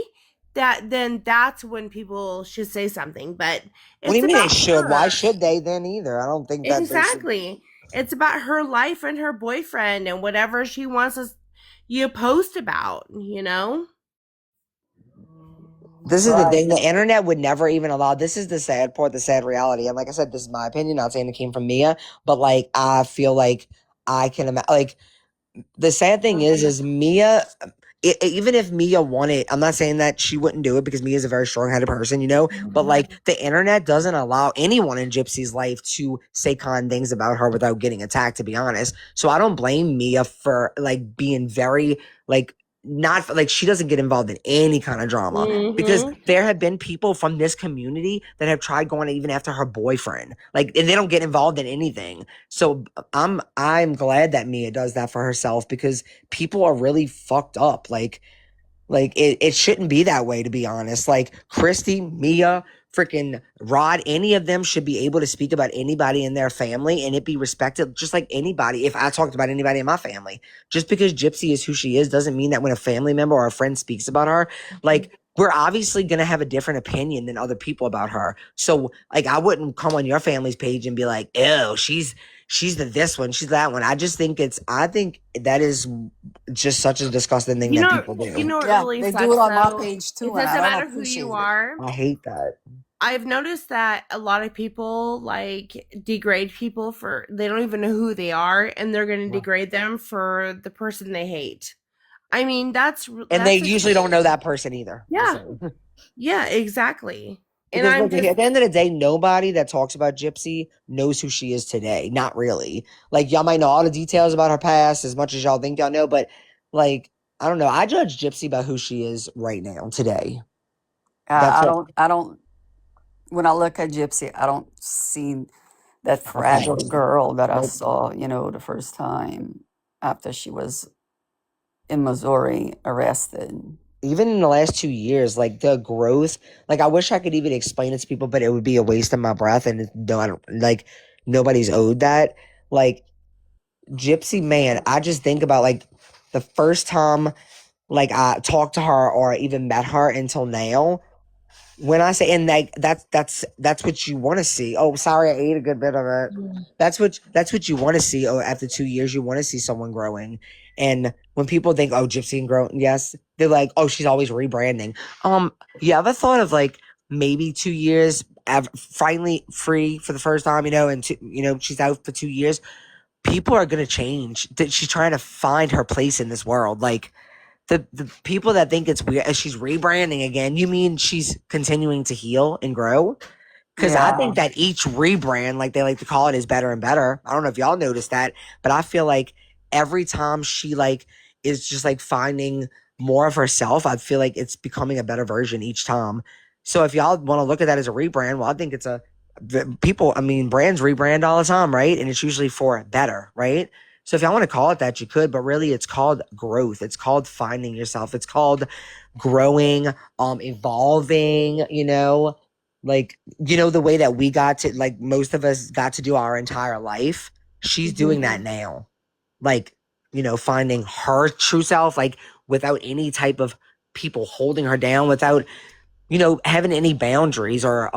then that's when people should say something. But What do it's you mean they about should? Why her. should they then either? I don't think that they should. Exactly. It's about her life and her boyfriend and whatever she wants us you post about, you know? This is the Right. thing. The internet would never even allow. This is the sad part, the sad reality. And like I said, this is my opinion. Not saying it came from Mia, but like I feel like I can imagine. Like the sad thing is Mia. Even if Mia wanted, I'm not saying that she wouldn't do it because Mia is a very strong-headed person, you know. But like the internet doesn't allow anyone in Gypsy's life to say kind things about her without getting attacked. To be honest, so I don't blame Mia for like being very like not like she doesn't get involved in any kind of drama because Mm-hmm. there have been people from this community that have tried going even after her boyfriend, like, and they don't get involved in anything. So I'm glad that Mia does that for herself because people are really fucked up. Like it shouldn't be that way, to be honest. Like Christy, Mia, freaking Rod, any of them should be able to speak about anybody in their family and it be respected just like anybody. If I talked about anybody in my family, just because Gypsy is who she is doesn't mean that when a family member or a friend speaks about her, like we're obviously going to have a different opinion than other people about her. So like I wouldn't come on your family's page and be like, ew, she's the this one, she's that one. I think that is just such a disgusting thing that people do. You know what Yeah, really they sucks, do it on my though? page too, It and I doesn't don't matter who appreciate you it. are. I hate that. I've noticed that a lot of people like degrade people for they don't even know who they are, and they're going to degrade them for the person they hate. I mean, And they usually don't know that person either. Yeah. Yeah, exactly. And Because I'm look, at the end of the day, nobody that talks about Gypsy knows who she is today. Not really. Like, y'all might know all the details about her past as much as y'all think y'all know, but like, I don't know. I judge Gypsy by who she is right now, today. That's I what don't. When I look at Gypsy, I don't see that fragile girl that I Nope. saw, the first time after she was in Missouri arrested. Even in the last 2 years, like the growth, like I wish I could even explain it to people, but it would be a waste of my breath. And no, I don't like nobody's owed that. Like Gypsy, man, I just think about like the first time like I talked to her or even met her until now. When I say, and like that's what you want to see. Oh, sorry, I ate a good bit of it. That's what you want to see. Oh, after 2 years, you want to see someone growing. And when people think, oh, Gypsy and growing, yes, they're like, oh, she's always rebranding. You ever thought of like maybe 2 years, finally free for the first time, and she's out for 2 years. People are gonna change. That she's trying to find her place in this world. Like the people that think it's weird, she's rebranding again. You mean she's continuing to heal and grow? Because I think that each rebrand, like they like to call it, is better and better. I don't know if y'all noticed that, but I feel like every time she like is just like finding more of herself, I feel like it's becoming a better version each time. So if y'all want to look at that as a rebrand, well, I think brands rebrand all the time, right? And it's usually for better, right? So if y'all want to call it that, you could, but really it's called growth. It's called finding yourself. It's called growing, evolving, like, the way that we got to, like, most of us got to do our entire life. She's doing that now. Like, finding her true self, like, without any type of people holding her down, without, having any boundaries or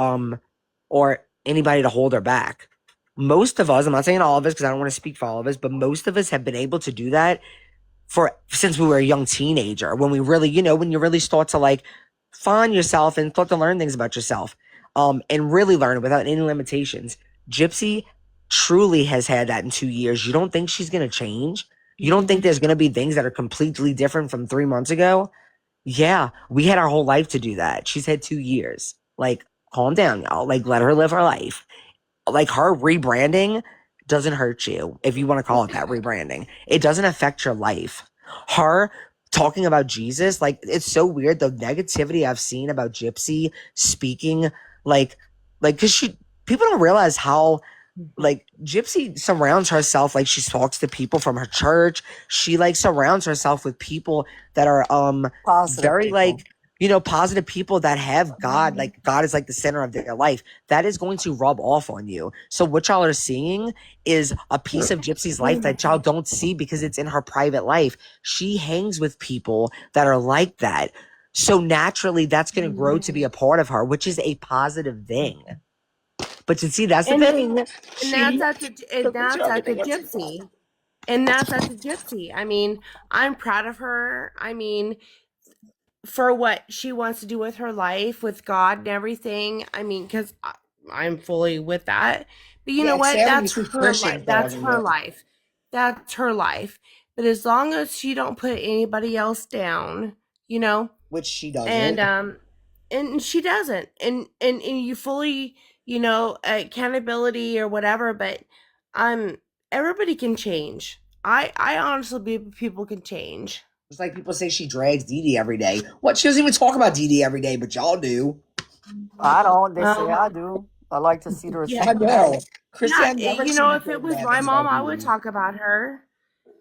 anybody to hold her back. Most of us, I'm not saying all of us because I don't want to speak for all of us, but most of us have been able to do that since we were a young teenager, when we really, when you really start to like find yourself and start to learn things about yourself, and really learn it without any limitations. Gypsy truly has had that in 2 years. You don't think she's going to change? You don't think there's going to be things that are completely different from 3 months ago? Yeah, we had our whole life to do that. She's had 2 years. Like, calm down, y'all. Like, let her live her life. Like, her rebranding doesn't hurt you, if you want to call it that, rebranding. It doesn't affect your life. Her talking about Jesus, like, it's so weird, the negativity I've seen about Gypsy speaking, because people don't realize how, like, Gypsy surrounds herself, like, she talks to people from her church. She, like, surrounds herself with people that are Positive very people. like, positive people that have God, like God is like the center of their life. That is going to rub off on you. So what y'all are seeing is a piece of Gypsy's life that y'all don't see because it's in her private life. She hangs with people that are like that. So naturally that's going to grow to be a part of her, which is a positive thing. But you see, that's the thing. And that's at the Gypsy. And that's at the Gypsy. I mean, I'm proud of her. I mean, for what she wants to do with her life, with God and everything. I mean, because I'm fully with that. But you know what? That's her life. That's her life. That's her life. But as long as she don't put anybody else down, Which she doesn't. And she doesn't. And you fully, accountability or whatever. But everybody can change. I honestly believe people can change. It's like people say she drags Dee Dee every day. What? She doesn't even talk about Dee Dee every day, but y'all do. I don't. They say I do. I like to see the Yeah. I know. Christy, Yeah, I've never seen if it was that my much mom, about I Dee would Dee. talk about her.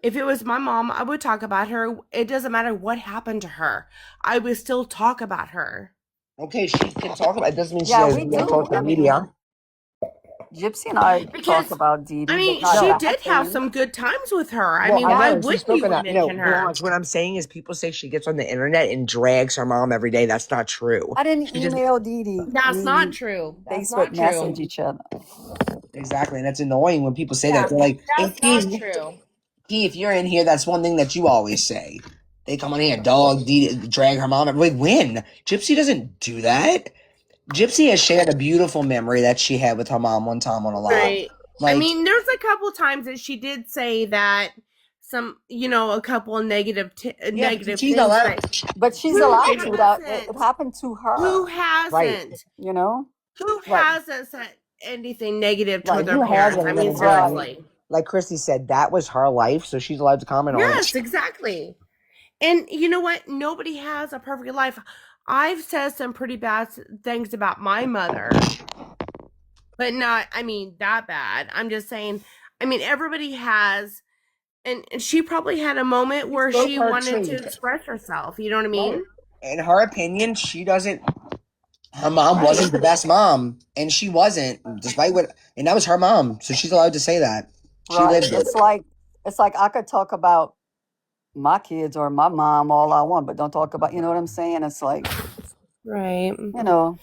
If it was my mom, I would talk about her. It doesn't matter what happened to her. I would still talk about her. Okay, she can talk about it. Doesn't mean she Yeah, has we no do. social I mean, media. Gypsy and I talk Because, about Dee Dee, I but mean, not she that did have often. some good times with her. I Well, mean, I why know, she's wouldn't still you gonna, mention her? Blanche, what I'm saying is people say she gets on the internet and drags her mom every day. That's not true. I didn't She just, email Dee Dee. That's not true. That's Facebook not true. message each other. Exactly, and it's annoying when people say that. They're like, That's not true. If you're in here, that's one thing that you always say. They come on here, drag her mom. Like, when? Gypsy doesn't do that. Gypsy has shared a beautiful memory that she had with her mom one time on a live. Right. Like, I mean, there's a couple times that she did say that a couple of negative negative she's things, allowed. But she's Who allowed to without hasn't? it happened to her. who Right. hasn't? You know? Who Right. hasn't said anything negative Right. toward their Who parents? hasn't I in mean, a journey? seriously. Like Christy said, that was her life, so she's allowed to comment on Yes, it. exactly. And you know what? Nobody has a perfect life. I've said some pretty bad things about my mother, but not, I mean, that bad. I'm just saying, I mean, everybody has, and she probably had a moment where spoke she her wanted to truth. express herself. You know what I mean? In her opinion, she doesn't. Her mom wasn't the best mom, and she wasn't, despite what. And that was her mom, so she's allowed to say that. She Right. lived it. It's like I could talk about my kids or my mom all I want, but don't talk about, you know what I'm saying? It's like, Right. you know,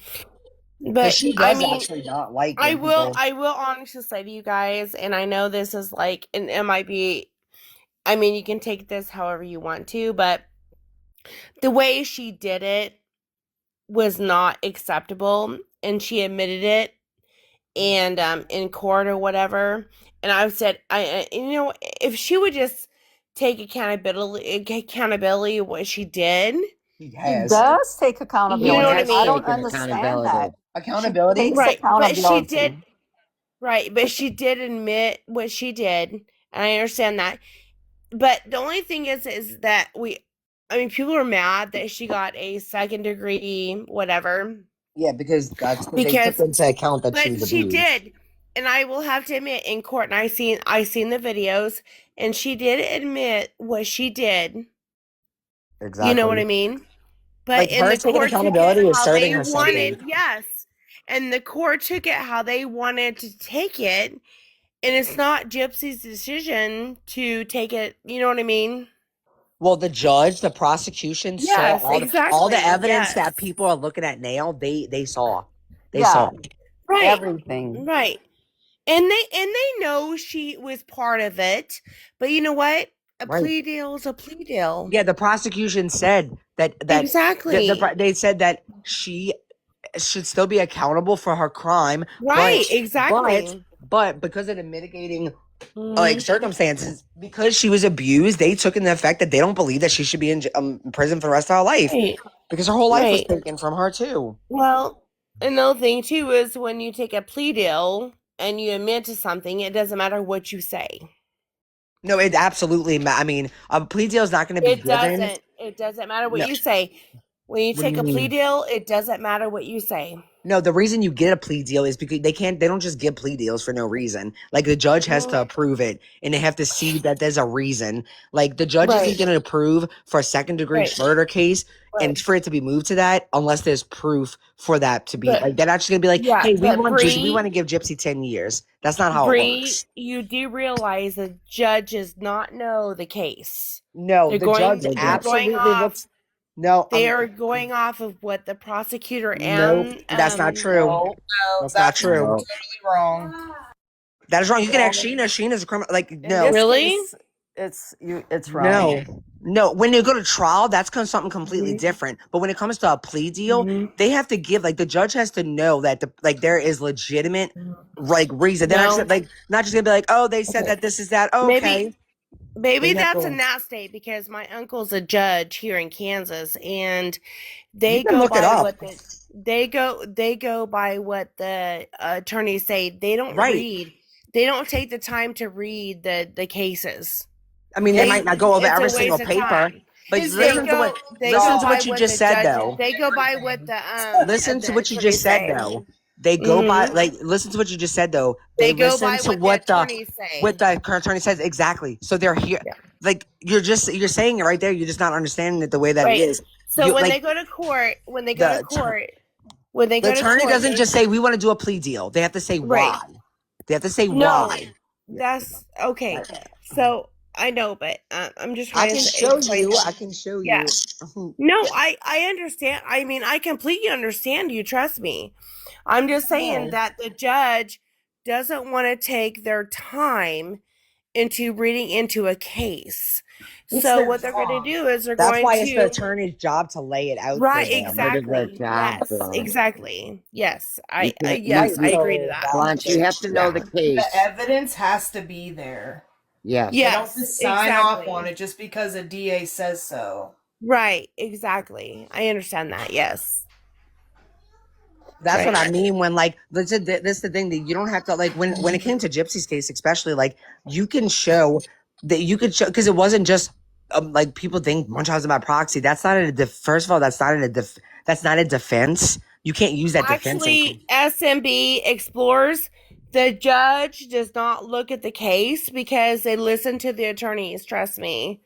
But She I does mean, actually not like I when will people. I will honestly say to you guys, and I know this is like, and it might be, I mean, you can take this however you want to, but the way she did it was not acceptable, and she admitted it, and in court or whatever. And I've said, if she would just take accountability of what she did, He she has does take you accountability. know what I Has I don't mean? taken understand that. accountability. She accountability. takes Right, but she accountability. did. Right, but she did admit what she did, and I understand that. But the only thing is that I mean, people are mad that she got a second degree, whatever, Yeah, because that's what they took because, into account that she but was she abused. did, and I will have to admit, in court, and I seen the videos, and she did admit what she did. Exactly. You know what I mean? But Like in her the taking court took it accountability is how serving they her wanted, son. yes, and the court took it how they wanted to take it. And it's not Gypsy's decision to take it. You know what I mean? Well, the judge, the prosecution saw Yes, all the exactly. evidence that Yes. people are looking at now. They saw. They Yeah, saw. Right. everything. Right. And they know she was part of it. But you know what? A Right. plea deal is a plea deal. Yeah, the prosecution said that Exactly. they said that she should still be accountable for her crime, Right, exactly. but because of the mitigating Mhm. circumstances, because she was abused, they took in the effect that they don't believe that she should be in prison for the rest of her life Right. because her whole life was Right. taken from her too. Well, another thing too is when you take a plea deal and you admit to something, it doesn't matter what you say. No, it absolutely. I mean, a plea deal is not going to be It given. doesn't. It doesn't matter what No. you say. When you What do take you a plea mean? deal, it doesn't matter what you say. No, the reason you get a plea deal is because they don't just give plea deals for no reason. Like the judge has to approve it and they have to see that there's a reason. Like the judge Right. isn't going to approve for a second degree Right. murder case and Right. for it to be moved to that unless there's proof for that to be But like they're not just going to be like, yeah, "Hey, we but want to give Gypsy 10 years." That's not how it Bree, works. you do realize the judge does not know the case. No, They're the judge going. They're going absolutely off. looks. No, They are going off of what the prosecutor nope, and that's not true. No, That's not that's true. No. totally wrong. That is wrong. You can ask Well, Sheena. Sheena's a criminal. Like, in no. this Really? case, it's wrong. No. When you go to trial, that's something completely Mhm. different. But when it comes to a plea deal, Mhm. they have to give the judge has to know that there is legitimate reason. They're No. not just gonna be like, oh, they said Okay. that this is that. Okay. Maybe They have that's to- a NAT state because my uncle's a judge here in Kansas, and You they can go look it by up. what they go by what the attorneys say. They don't Right. read. They don't take the time to read the cases. I mean, they might not go over It's a every single waste of paper, time. but His listen to name- what you just said though. They go by what the Listen to the what you just attorneys said say. though. They go by Mhm. listen to what you just said though. They They go listen by to what the attorneys say. what the current attorney says exactly. So they're here. Yeah. Like you're saying it right there. You're just not understanding it the way that Right. it is. So when they go to court, the attorney doesn't just say we want to do a plea deal. They have to say Right. why. They have to say No, why. that's okay. So I know, but I'm just I trying can to show explain. you. I can show Yeah. you. No, I understand. I mean, I completely understand you. Trust me. I'm just saying that the judge doesn't want to take their time into reading into a case. It's So their what they're going to job. do is they're That's going why it's the to attorney's job to lay it out right for them. Part of their exactly. job, Yes, Blanche. exactly. Yes, You can't. yes, I agree to So that. Blanche, you have to know the case. The evidence has to be there. Yes. They don't Yes, just sign off exactly. on it just because a DA says so. Right, exactly. I understand that. Yes. That's Right. what I mean when like this is the thing that you don't have to like when it came to Gypsy's case especially like you can show that you could show because it wasn't just like people think Munchausen by proxy. That's not first of all that's not that's not a defense. You can't use that defense. Actually, SMB explores. The judge does not look at the case because they listen to the attorneys. Trust me.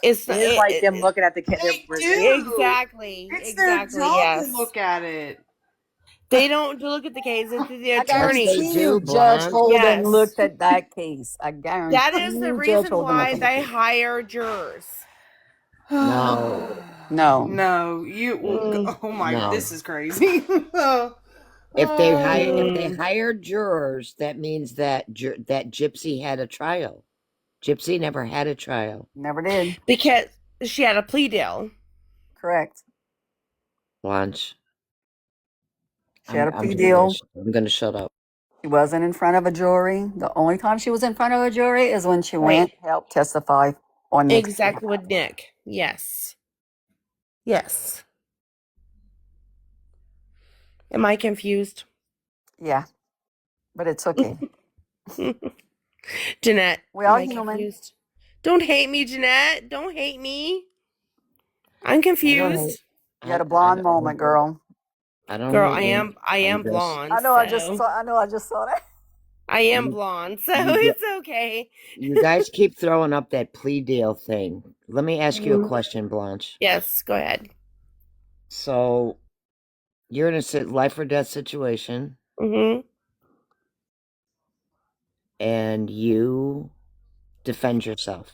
It's not, It's like them looking at the kid. They do. exactly. It's exactly. their job Yes. to look at it. They don't look at the case. It's the I attorney. They guarantee do, you, Judge Blanche. Holden Yes. looked at that case. I guarantee That is the you, Judge reason Holden why looked at they that case. hire jurors. No. No. No, you. Oh my! No. This is crazy. If they hire jurors, that means that that Gypsy had a trial. Gypsy never had a trial. Never did. Because she had a plea deal. Correct. Blanche. She had a plea deal. I'm gonna shut up. She wasn't in front of a jury. The only time she was in front of a jury is when she Right. went to help testify on Nick's Exactly behalf. with Nick. Yes. Yes. Am I confused? Yeah. But it's okay. Jeanette, We are am I human. confused? Don't hate me, Jeanette. Don't hate me. I'm confused. You had a blonde moment, girl. I don't Girl, hate I you. am I'm just- blonde. I know. so I just saw that. I am blonde, so you it's okay. You guys keep throwing up that plea deal thing. Let me ask you a question, Blanche. Yes, go ahead. So, you're in a life or death situation, Mm-hmm. and you defend yourself.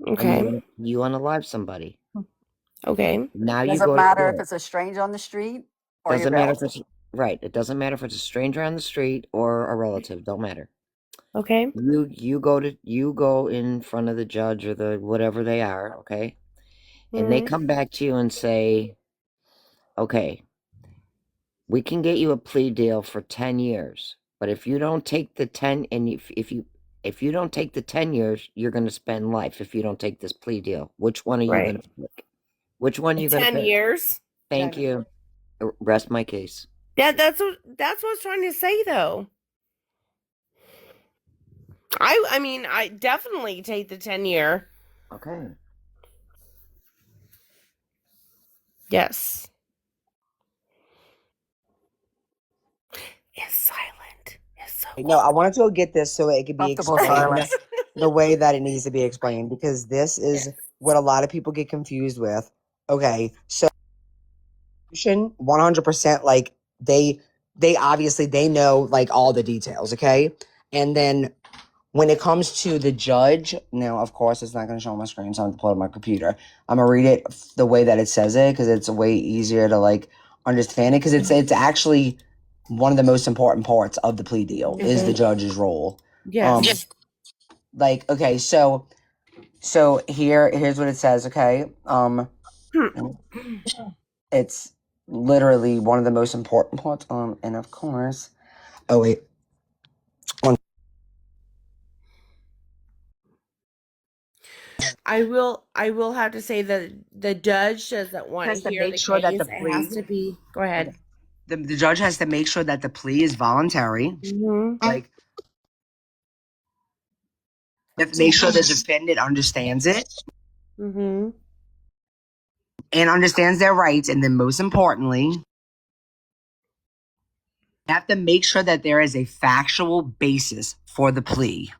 Okay. And you unalive somebody. Okay. Now you Doesn't go matter to if court. it's a stranger on the street or Doesn't your matter if relative. it's right. It doesn't matter if it's a stranger on the street or a relative. Don't matter. Okay. You go in front of the judge or the whatever they are, okay? And they Mhm. come back to you and say, okay, we can get you a plea deal for 10 years, but if you don't take the 10 and if you don't take the 10 years, you're going to spend life if you don't take this plea deal. Which one are you Right. going to pick? Which one are you going to 10 pick? years. Thank you. Rest my case. Yeah, that's what I was trying to say though. I mean, I definitely take the 10-year. Okay. Yes. It's silent. It's so No, I wanted to go get this so it could be Comfortable explained silence. the way that it needs to be explained because this is what a lot of people get confused with. Okay, so 100% like they obviously they know like all the details, okay? And then when it comes to the judge, now of course it's not going to show on my screen, so I'm going to pull it on my computer. I'm going to read it the way that it says it because it's way easier to like understand it because it's actually one of the most important parts of the plea deal is the judge's role. Yes. Like okay, so here's what it says, okay? It's literally one of the most important parts and of course oh wait. I will have to say that the judge doesn't want Has to to hear make the sure that case. the It has plea- to be. Go ahead. The judge has to make sure that the plea is voluntary. Mm-hmm. Like you have to make sure the defendant understands it Mm-hmm. and understands their rights. And then most importantly, you have to make sure that there is a factual basis for the plea,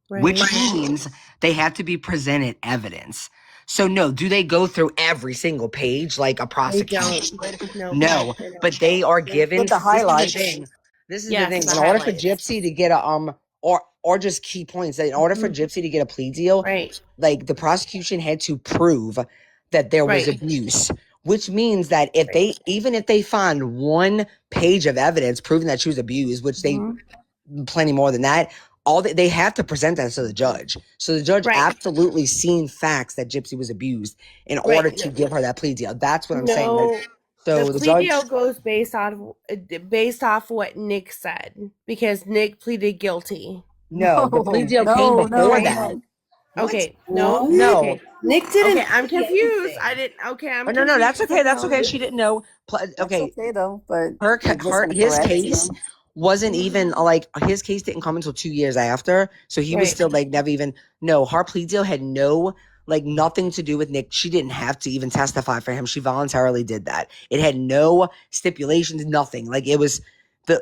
Right. which means they have to be presented evidence. So no, do they go through every single page like a They prosecution? don't. No. No, they don't. but they are given Get the highlights. This is Yes, the thing. the In order for highlights. Gypsy to get a or just key points, that in order for Gypsy to get a plea deal, Right. like the prosecution had to prove that there was Right. abuse, which means that even if they find one page of evidence proving that she was abused, which they plenty more than that. All they have to present that to the judge. So the judge Right. absolutely seen facts that Gypsy was abused in order to give her that plea deal. That's what I'm saying. No, Like, so the the plea judge, deal goes based off what Nick said because Nick pleaded guilty. no, the plea deal came no, before no, that. no. Okay, no, No. okay. Nick didn't. Okay, I'm confused. I didn't. Okay, I'm Oh, no, confused. that's okay. That's now. okay. She didn't know. That's Okay, okay though, but her you're just gonna his correct case him. wasn't even like his case didn't come until 2 years after, so he was Right. still like never even. No, her plea deal had no like nothing to do with Nick. She didn't have to even testify for him. She voluntarily did that. It had no stipulations, nothing. Like it was the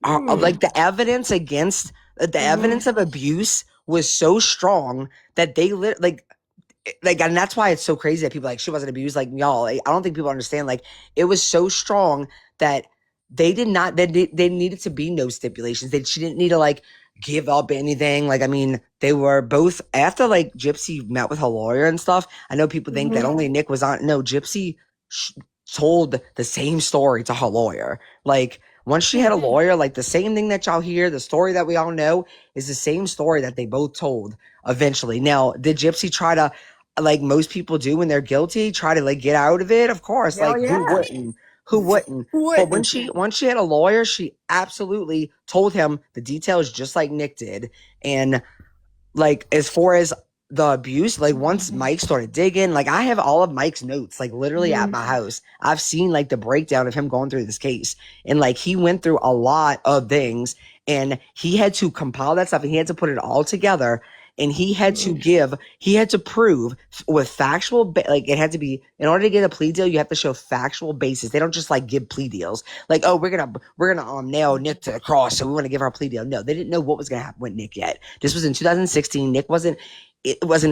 like the evidence against the evidence of abuse was so strong that they like, and that's why it's so crazy that people like she wasn't abused. Like y'all, like, I don't think people understand. Like it was so strong that they did not. They needed to be no stipulations. She didn't need to like give up anything. Like I mean, they were both after like Gypsy met with her lawyer and stuff. I know people think that only Nick was on. No, Gypsy told the same story to her lawyer. Like once she had a lawyer, like the same thing that y'all hear, the story that we all know is the same story that they both told eventually. Now, did Gypsy try to, like most people do when they're guilty, try to like get out of it? Of course. Hell Like yeah. who wouldn't? Who wouldn't? But once she had a lawyer, she absolutely told him the details just like Nick did. And like as far as the abuse, like once Mike started digging, like I have all of Mike's notes, like literally at my house. I've seen like the breakdown of him going through this case. And like he went through a lot of things and he had to compile that stuff and he had to put it all together. And he had to prove with factual, like it had to be, in order to get a plea deal, you have to show factual basis. They don't just like give plea deals. Like, oh, we're gonna nail Nick to the cross, so we want to give her a plea deal. No, they didn't know what was gonna happen with Nick yet. This was in 2016. It wasn't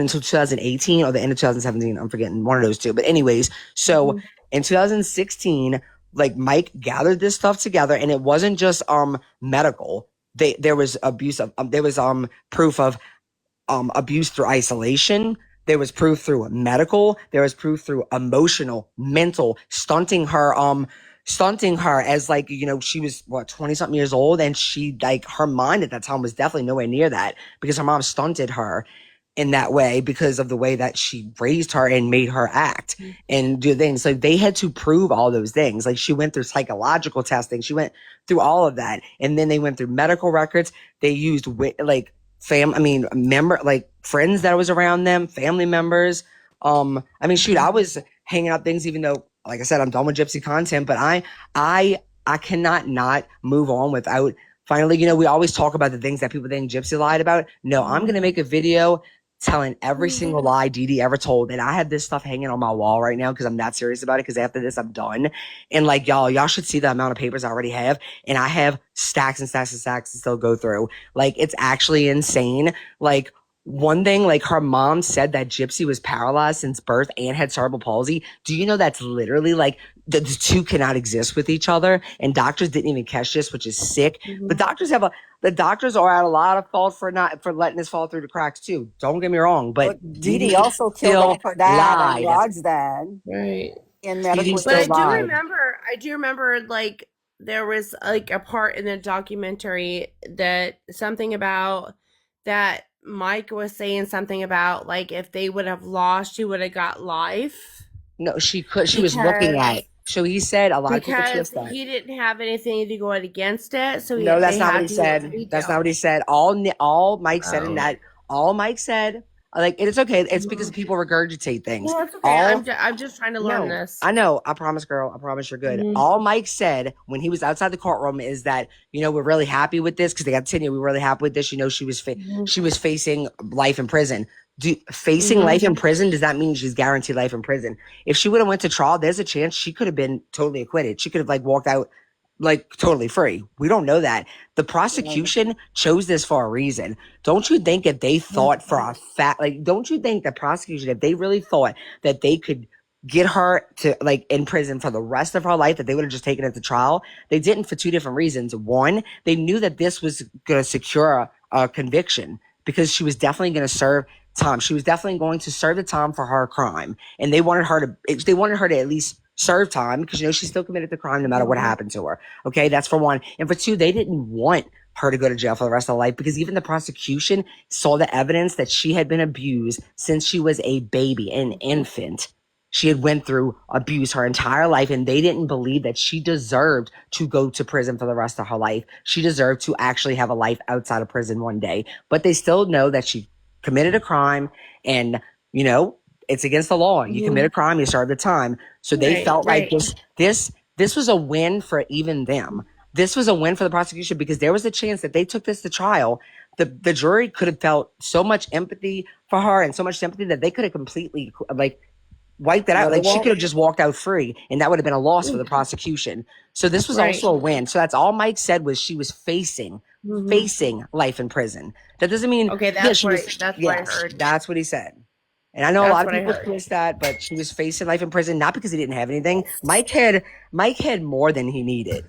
until 2018 or the end of 2017. I'm forgetting one of those two. But anyways, so in 2016, like Mike gathered this stuff together, and it wasn't just medical. There was abuse of there was proof of abuse through isolation. There was proof through medical. There was proof through emotional, mental, stunting her as like, you know, she was what, 20 something years old. And she like her mind at that time was definitely nowhere near that because her mom stunted her in that way because of the way that she raised her and made her act and do things. So they had to prove all those things. Like she went through psychological testing. She went through all of that. And then they went through medical records. They used like friends that was around them, family members. I mean, shoot, I was hanging up things, even though, like I said, I'm done with Gypsy content, but I cannot not move on without finally, you know, we always talk about the things that people think Gypsy lied about. No, I'm going to make a video telling every single lie Dee Dee ever told. And I have this stuff hanging on my wall right now because I'm that serious about it. Because after this, I'm done. And like, y'all should see the amount of papers I already have. And I have stacks and stacks and stacks to still go through. Like, it's actually insane. Like, one thing, like her mom said that Gypsy was paralyzed since birth and had cerebral palsy. Do you know that's literally like the two cannot exist with each other? And doctors didn't even catch this, which is sick. But the doctors are at a lot of fault for letting this fall through the cracks too. Don't get me wrong, but Dee Dee also killed off her dad and Rod's dad. Right. In medical. But I do remember like there was like a part in the documentary that something about that Mike was saying something about like if they would have lost, she would have got life. No, she was looking at it. So he said a lot of people twist that. He didn't have anything to go against it. So no, that's not what he said. That's not what he said. All Mike said in that. All Mike said. Like it's okay. It's because people regurgitate things. No, it's okay. I'm just trying to learn this. I know. I promise, girl. I promise you're good. All Mike said when he was outside the courtroom is that, you know, we're really happy with this because they got tenure. We're really happy with this. You know, she was facing life in prison. Facing life in prison, does that mean she's guaranteed life in prison? If she would have went to trial, there's a chance she could have been totally acquitted. She could have like walked out like totally free. We don't know that. The prosecution chose this for a reason. Don't you think if they thought for a fact, like, don't you think the prosecution, if they really thought that they could get her to like in prison for the rest of her life, that they would have just taken it to trial? They didn't for two different reasons. One, they knew that this was going to secure a conviction because she was definitely going to serve time. She was definitely going to serve the time for her crime. And they wanted her to at least serve time because, you know, she still committed the crime no matter what happened to her. Okay, that's for one. And for two, they didn't want her to go to jail for the rest of her life, because even the prosecution saw the evidence that she had been abused since she was a baby, an infant. She had went through abuse her entire life, and they didn't believe that she deserved to go to prison for the rest of her life. She deserved to actually have a life outside of prison one day. But they still know that she committed a crime, and, you know, it's against the law. You commit a crime, you serve the time. So they felt like this was a win for even them. This was a win for the prosecution, because there was a chance that they took this to trial. The jury could have felt so much empathy for her and so much sympathy that they could have completely, like, wiped that out. Like, she could have just walked out free, and that would have been a loss for the prosecution. So this was also a win. So that's all Mike said, was she was facing life in prison. That doesn't mean that's what I heard. That's what he said. And I know a lot of people twist that, but she was facing life in prison, not because he didn't have anything. Mike had more than he needed.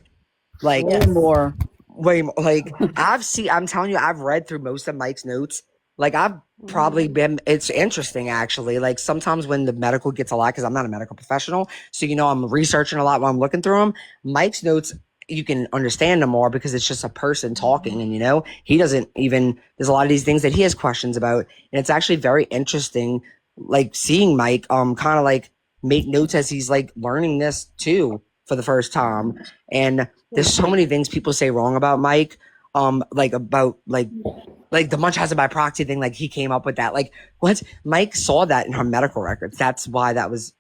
Like, way more. Like, I'm telling you, I've read through most of Mike's notes. Like, I've probably been, it's interesting, actually. Like, sometimes when the medical gets a lot, because I'm not a medical professional, so, you know, I'm researching a lot while I'm looking through them. Mike's notes, you can understand them more because it's just a person talking, and, you know, he doesn't even, there's a lot of these things that he has questions about, and it's actually very interesting, like, seeing Mike kind of like make notes as he's like learning this too for the first time. And there's so many things people say wrong about Mike, like about like the Munchausen by proxy thing. Like, he came up with that. Like, what? Mike saw that in her medical records. That's why that was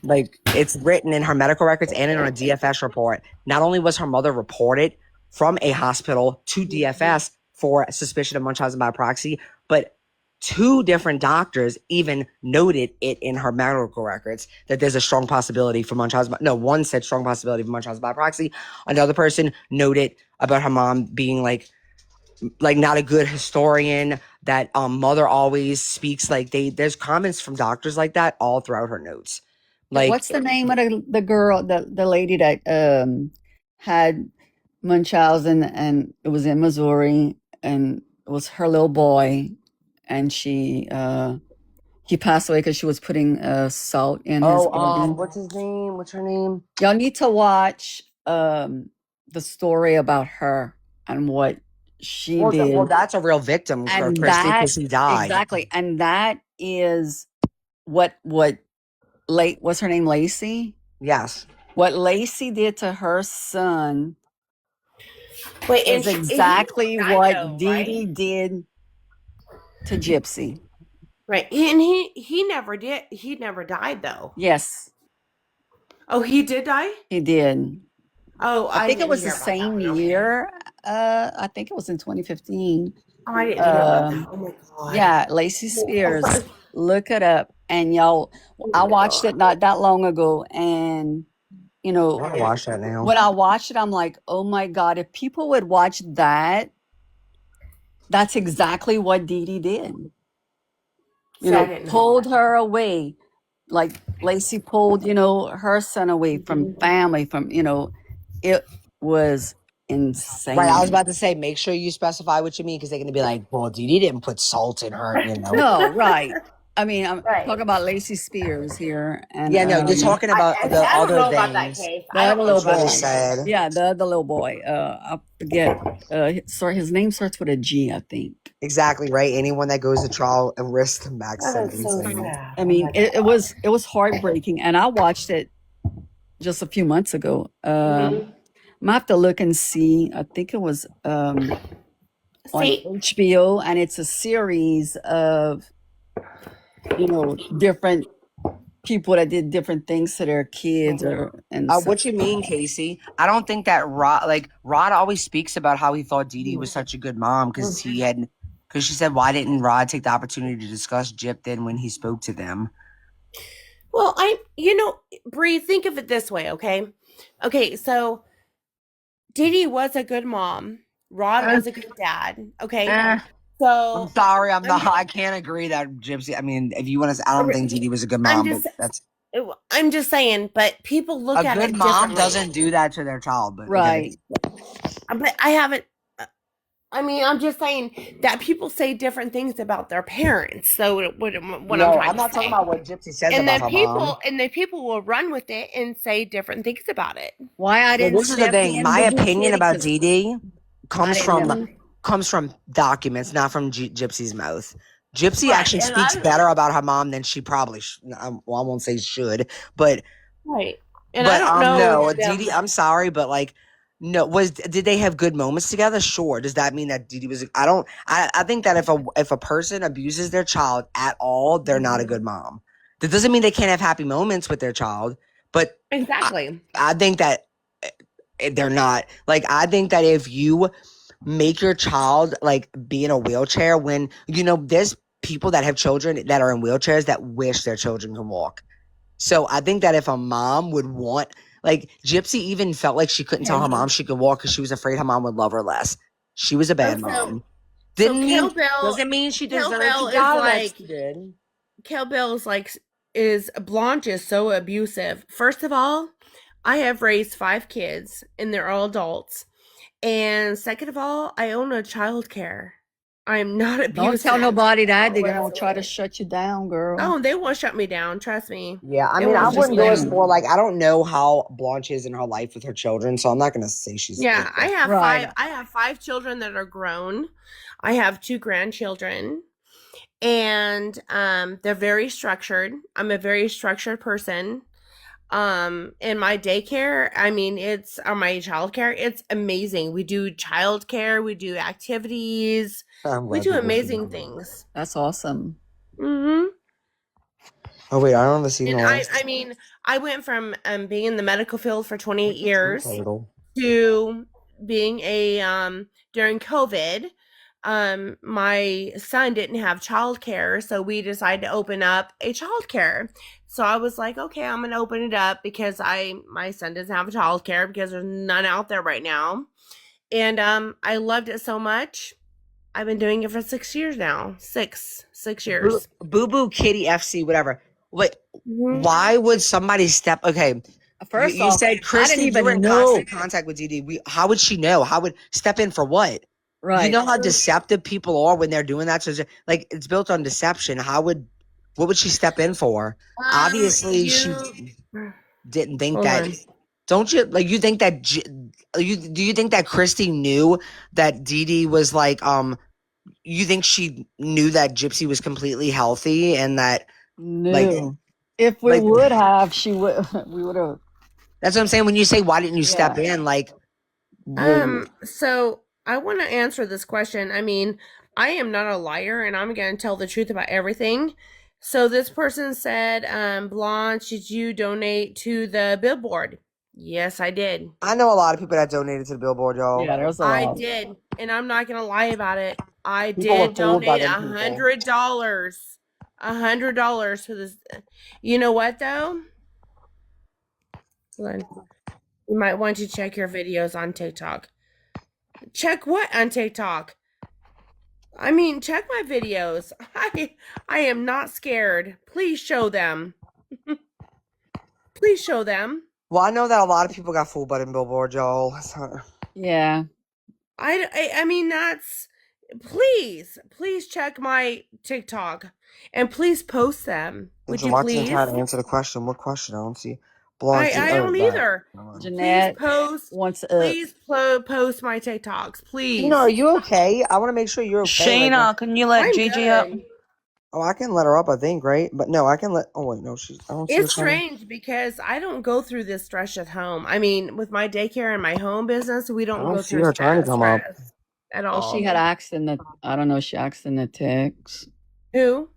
like, it's written in her medical records and in her DFS report. Not only was her mother reported from a hospital to DFS for suspicion of Munchausen by proxy, but 2 different doctors even noted it in her medical records that there's a strong possibility for Munchausen. One said strong possibility for Munchausen by proxy. Another person noted about her mom being like not a good historian, that mother always speaks like there's comments from doctors like that all throughout her notes. Like, What's the name of the girl, the lady that had Munchausen, and it was in Missouri, and it was her little boy, and he passed away because she was putting salt in his organ. what's his name? What's her name? Y'all need to watch the story about her and what she did. Well, that's a real victim, And Christy, because he died. Exactly. And that is what what's her name, Lacey? Yes. What Lacey did to her son Wait, is and exactly he died what though, Dee right? Dee did to Gypsy. Right. And he never did. He never died though. Yes, Oh, he did die? he did. Oh, I think it didn't was the hear about same that one. Okay. year. I think it was in 2015. Oh, I didn't hear about that. Oh my god. Yeah, Lacey Spears. Look it up. And y'all, I watched it not that long ago, and you I know, want to watch that now. when I watched it, I'm like, oh my God, if people would watch that, that's exactly what Dee Dee did. You know, pulled her away. Like Lacey pulled, her son away from family, from, it was insane. Right, I was about to say, make sure you specify what you mean, because they're going to be like, well, Dee Dee didn't put salt in her, you know. No, right. I mean, I'm talking about Lacey Spears here. And, Yeah, no, you're talking about the I don't other know about that things. case. The I other don't little know about boy. that Sad. Yeah, the other little boy. I forget. His name starts with a G, I think. Exactly, right? Anyone that goes to trial and risks the max That is so sentencing. sad. I mean, it was heartbreaking, and I watched it just a few months ago. I have to look and see. I think it was on HBO, and it's a series of different people that did different things to their kids What you mean, Casey? I don't think that Rod always speaks about how he thought Dee Dee was such a good mom, because she said, why didn't Rod take the opportunity to discuss Gyp then when he spoke to them? Well, Bree, think of it this way, okay? Okay, so Dee Dee was a good mom. Rod was a good dad, okay? So I'm sorry, I can't agree that Gypsy. I mean, if you want to, I don't think Dee Dee was a good mom. I'm just saying, but people look at it differently. A good mom differently. doesn't do that to their child, but right. But I haven't. I mean, I'm just saying that people say different things about their parents. So what I'm not talking about what Gypsy says and about then her mom. And then people will run with it and say different things about it. Why I didn't. This is the thing. My opinion about Dee Dee. comes didn't from documents, not from Gypsy's mouth. Gypsy Right, actually and speaks better about her mom than she probably well, I won't say should, but right. And I don't no, know Dee Dee, them. I'm sorry, but like, no, did they have good moments together? Sure. Does that mean that Dee Dee was? I think that if a person abuses their child at all, they're not a good mom. That doesn't mean they can't have happy moments with their child, but Exactly. I think that they're not. Like, I think that if you make your child like be in a wheelchair, when there's people that have children that are in wheelchairs that wish their children can walk. So I think that if a mom would want, like, Gypsy even felt like she couldn't tell her mom she could walk because she was afraid her mom would love her less. She was a bad mom. Doesn't mean she deserved to die like she did. Blanche is so abusive. First of all, I have raised 5 kids and they're all adults. And second of all, I own a child care. I'm not abusive. Don't tell nobody that. They're going to try to shut you down, girl. Oh, they won't shut me down. Trust me. Yeah, I They mean, I won't shut wouldn't me go as down. far. Like, I don't know how Blanche is in her life with her children, so I'm not gonna say she's. Yeah, like, I have Right. 5. I have 5 children that are grown. I have 2 grandchildren, and they're very structured. I'm a very structured person. In my daycare, I mean, it's my childcare. It's amazing. We do childcare. We do activities. We do amazing things. That's awesome. Mm-hmm. Oh wait, I don't understand. And I mean, I went from being in the medical field for 28 years to being during COVID. My son didn't have childcare, so we decided to open up a childcare. So I was like, okay, I'm gonna open it up because my son doesn't have a childcare because there's none out there right now. And I loved it so much. I've been doing it for 6 years now. Six years. Boo Boo Kitty FC, whatever. Wait, why would somebody step? Okay, First you off, said I Christy, didn't you were even in know. constant contact with Dee Dee. How would she know? How would step in for what? Right. You know how deceptive people are when they're doing that. So like, it's built on deception. What would she step in for? Obviously, she didn't think Hold that. on. Don't you like? You think that? Do you think that Christy knew that Dee Dee was like You think she knew that Gypsy was completely healthy and that No. like if we like- would have, we would have. that's what I'm saying? When you say why didn't you step in? Like, So I want to answer this question. I mean, I am not a liar and I'm going to tell the truth about everything. So this person said, Blanche, did you donate to the billboard? Yes, I did. I know a lot of people that donated to the billboard, y'all. Yeah, there's a lot. I did. And I'm not going to lie about it. I People were did fooled by donate them people. $100. $100 for this. You know what though? Hold on. You might want to check your videos on TikTok. Check what on TikTok? I mean, check my videos. I am not scared. Please show them. Please show them. Well, I know that a lot of people got fooled by them billboard, y'all. Yeah. I mean, that's please check my TikTok and please post them. Would you please? Try to answer the question. What question? I don't see. I don't either. Jeanette Please post my TikToks, please. Shena, are you okay? I want to make sure you're okay. Shena, can you let I'm Gigi up? good. Oh, I can let her up, I think, right? But no, I can let. Oh wait, no, she's. I don't see It's her coming. strange because I don't go through this stress at home. I mean, with my daycare and my home business, we don't go see through her trying to come up. stress at all. Well, she had asked in the. I don't know. She asked in the text. Who?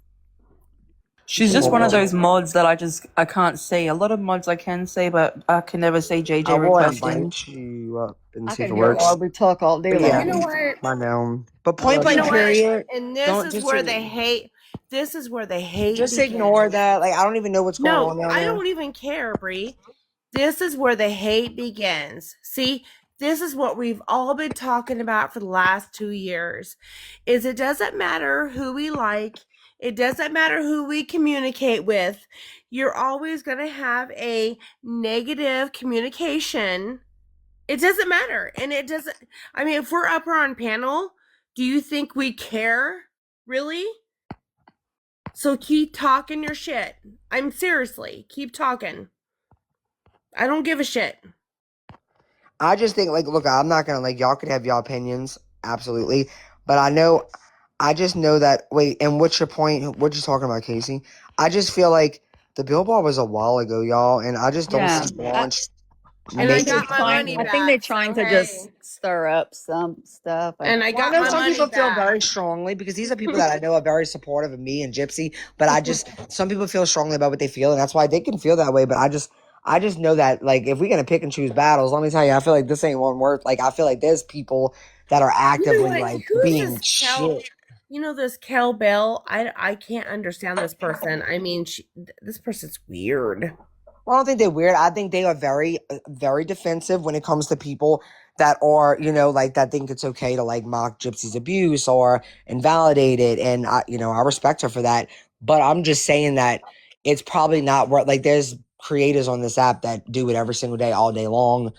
She's just one of those mods that I can't see. A lot of mods I can see, but I can never see JJ I will requesting. invite you up and I see if can it hear works. Aubrey talk all day But long. yeah. You know what? I know. But point You blank know what? period. And this Don't is just where to- they hate. This is where they hate. Just begins. ignore that. Like, I don't even know what's going on No, down I there. don't even care, Bree. This is where the hate begins. See, this is what we've all been talking about for the last 2 years. Is it doesn't matter who we like. It doesn't matter who we communicate with. You're always going to have a negative communication. It doesn't matter. And it doesn't, I mean, if we're up here on panel, do you think we care? Really? So keep talking your shit. I'm seriously, keep talking. I don't give a shit. I just think, like, look, I'm not gonna, like, y'all could have y'all opinions, absolutely, but I just know that. Wait, and what's your point? What you talking about, Casey? I just feel like the billboard was a while ago, y'all, and I just don't Yeah. see launch. And I Making got my money I back. think they're trying so to just hey. stir up some stuff. And I Well, I got know my some money people feel back. very strongly because these are people that I know are very supportive of me and Gypsy. But I just some people feel strongly about what they feel, and that's why they can feel that way. But I just know that, like, if we're gonna pick and choose battles, let me tell you, I feel like this ain't one worth. Like, I feel like there's people that are You know actively what? like Who's being this Cal? shit. You know this Cal Bell? I can't understand this person. I mean, this person's weird. Well, I don't think they're weird. I think they are very, very defensive when it comes to people that are, like, that think it's okay to, like, mock Gypsy's abuse or invalidate it. And I respect her for that. But I'm just saying that it's probably not worth. Like, there's creators on this app that do it every single day, all day long,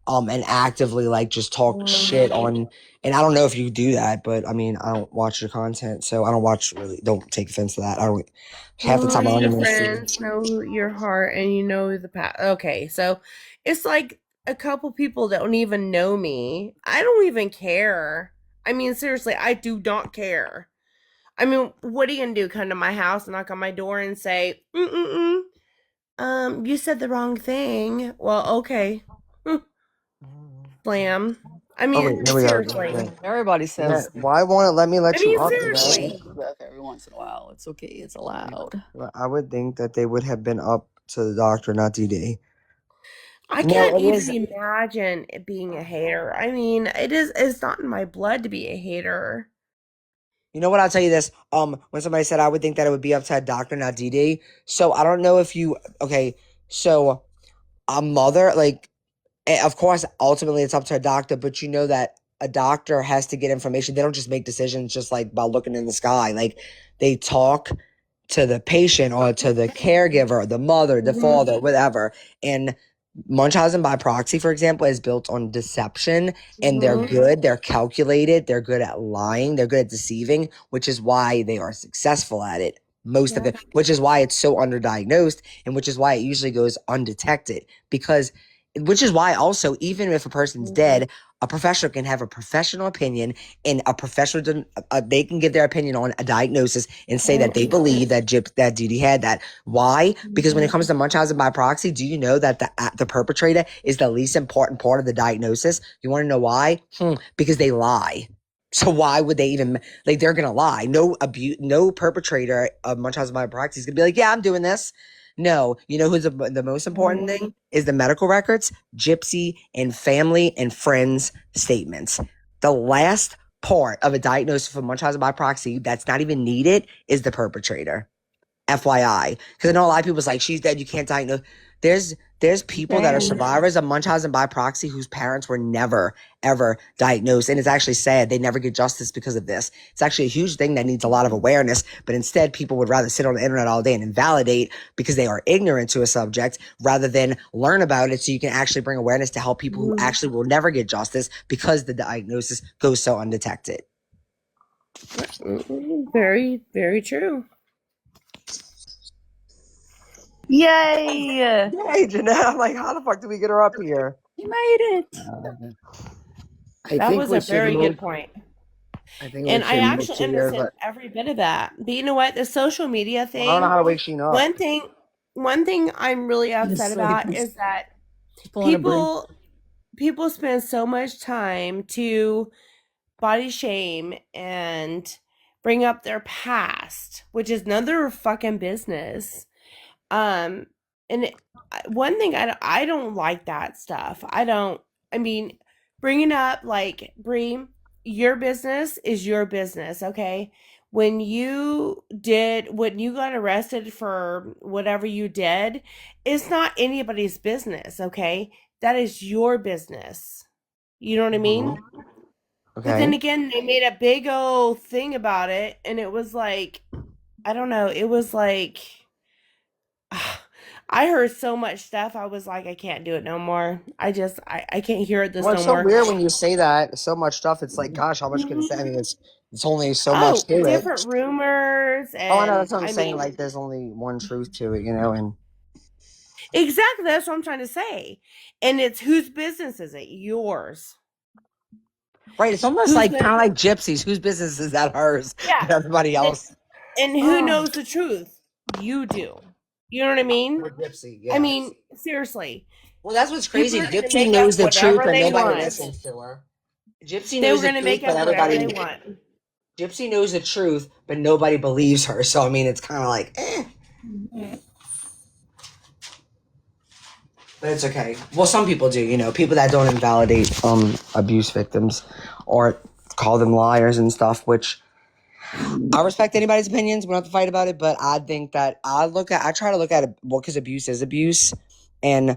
and actively, like, just talk shit on. And I don't know if you do that, but I mean, I don't watch your content, so I don't watch. Really, don't take offense to that. I don't. Half the time, I don't Your even see. friends know your heart, and you know the past. Okay, so it's like a couple people that don't even know me. I don't even care. I mean, seriously, I do not care. I mean, what are you gonna do? Come to my house, knock on my door, and say, you said the wrong thing. Well, okay. Slam. I Oh mean, wait, here we go. seriously. Everybody Yeah, says why won't it let me I let you mean, up, seriously. stuff every once in a while. It's okay. It's allowed. I would think that they would have been up to the doctor, not DD. I No, can't it even is. imagine it being a hater. I mean, it's not in my blood to be a hater. You know what? I'll tell you this. When somebody said I would think that it would be up to a doctor, not DD. So I don't know if you. Okay, so a mother, like, of course, ultimately it's up to a doctor, but you know that a doctor has to get information. They don't just make decisions just like by looking in the sky. Like, they talk to the patient or to the caregiver, the mother, the father, whatever. And Munchausen by proxy, for example, is built on deception, and they're good, they're calculated, they're good at lying, they're good at deceiving, which is why they are successful at it. Most of it, which is why it's so underdiagnosed, and which is why it usually goes undetected. Because, which is why also, even if a person's dead, a professional can have a professional opinion, and a professional, they can give their opinion on a diagnosis and say that they believe that that Didi had that. Why? Because when it comes to Munchausen by proxy, do you know that the perpetrator is the least important part of the diagnosis? You want to know why? Because they lie. So why would they even, like, they're gonna lie? No perpetrator of Munchausen by proxy is gonna be like, yeah, I'm doing this. No, you know who's the most important thing is the medical records, Gypsy and family and friends statements. The last part of a diagnosis for Munchausen by proxy that's not even needed is the perpetrator. FYI, because I know a lot of people's like, she's dead, you can't diagnose. There's people that are survivors of Munchausen by proxy whose parents were never ever diagnosed, and it's actually sad they never get justice because of this. It's actually a huge thing that needs a lot of awareness, but instead people would rather sit on the internet all day and invalidate because they are ignorant to a subject rather than learn about it so you can actually bring awareness to help people who actually will never get justice because the diagnosis goes so undetected. Very, very true. Yay! Hey, Jeanette, I'm like, how the fuck do we get her up here? You made it. I That think was we a should very move. good point. I think we And I should move actually to your. understand every bit of that. But you know what? The social media I don't know thing, how to wake Sheena up. one thing I'm really upset about is that people spend so much time to body shame and bring up their past, which is none of their fucking business. Um, and one thing I don't like that stuff. I mean, bringing up like Bree, your business is your business, okay? When you got arrested for whatever you did, it's not anybody's business, okay? That is your business. You know what I mean? But then Okay. again, they made a big old thing about it, and it was like, I don't know, it was like, I heard so much stuff. I was like, I can't do it no more. I can't hear this Well, no it's so more. weird when you say that. So much stuff. It's like, gosh, how much can I say? I mean, it's only so much Oh, to it. different rumors, Oh, I know. and That's what I'm I saying. mean, Like, there's only one truth to it, and Exactly. That's what I'm trying to say. And it's whose business is it? Yours. Right. It's almost Who's like gonna, kind of like gypsies. Whose business is that hers? yeah. But everybody else. And who knows the truth? You do. You know what I mean? Gypsy, I yeah. mean, seriously. Well, that's what's People crazy. are gonna Gypsy make knows up the truth, whatever but they nobody want. listens to her. Gypsy They were knows the gonna truth, make but up whatever everybody. they want. Gypsy knows the truth, but nobody believes her. So I mean, it's kind of like, but it's okay. Well, some people do. You know, people that don't invalidate abuse victims or call them liars and stuff. Which I respect anybody's opinions. We don't have to fight about it. But I think that I try to look at it. Well, because abuse is abuse, and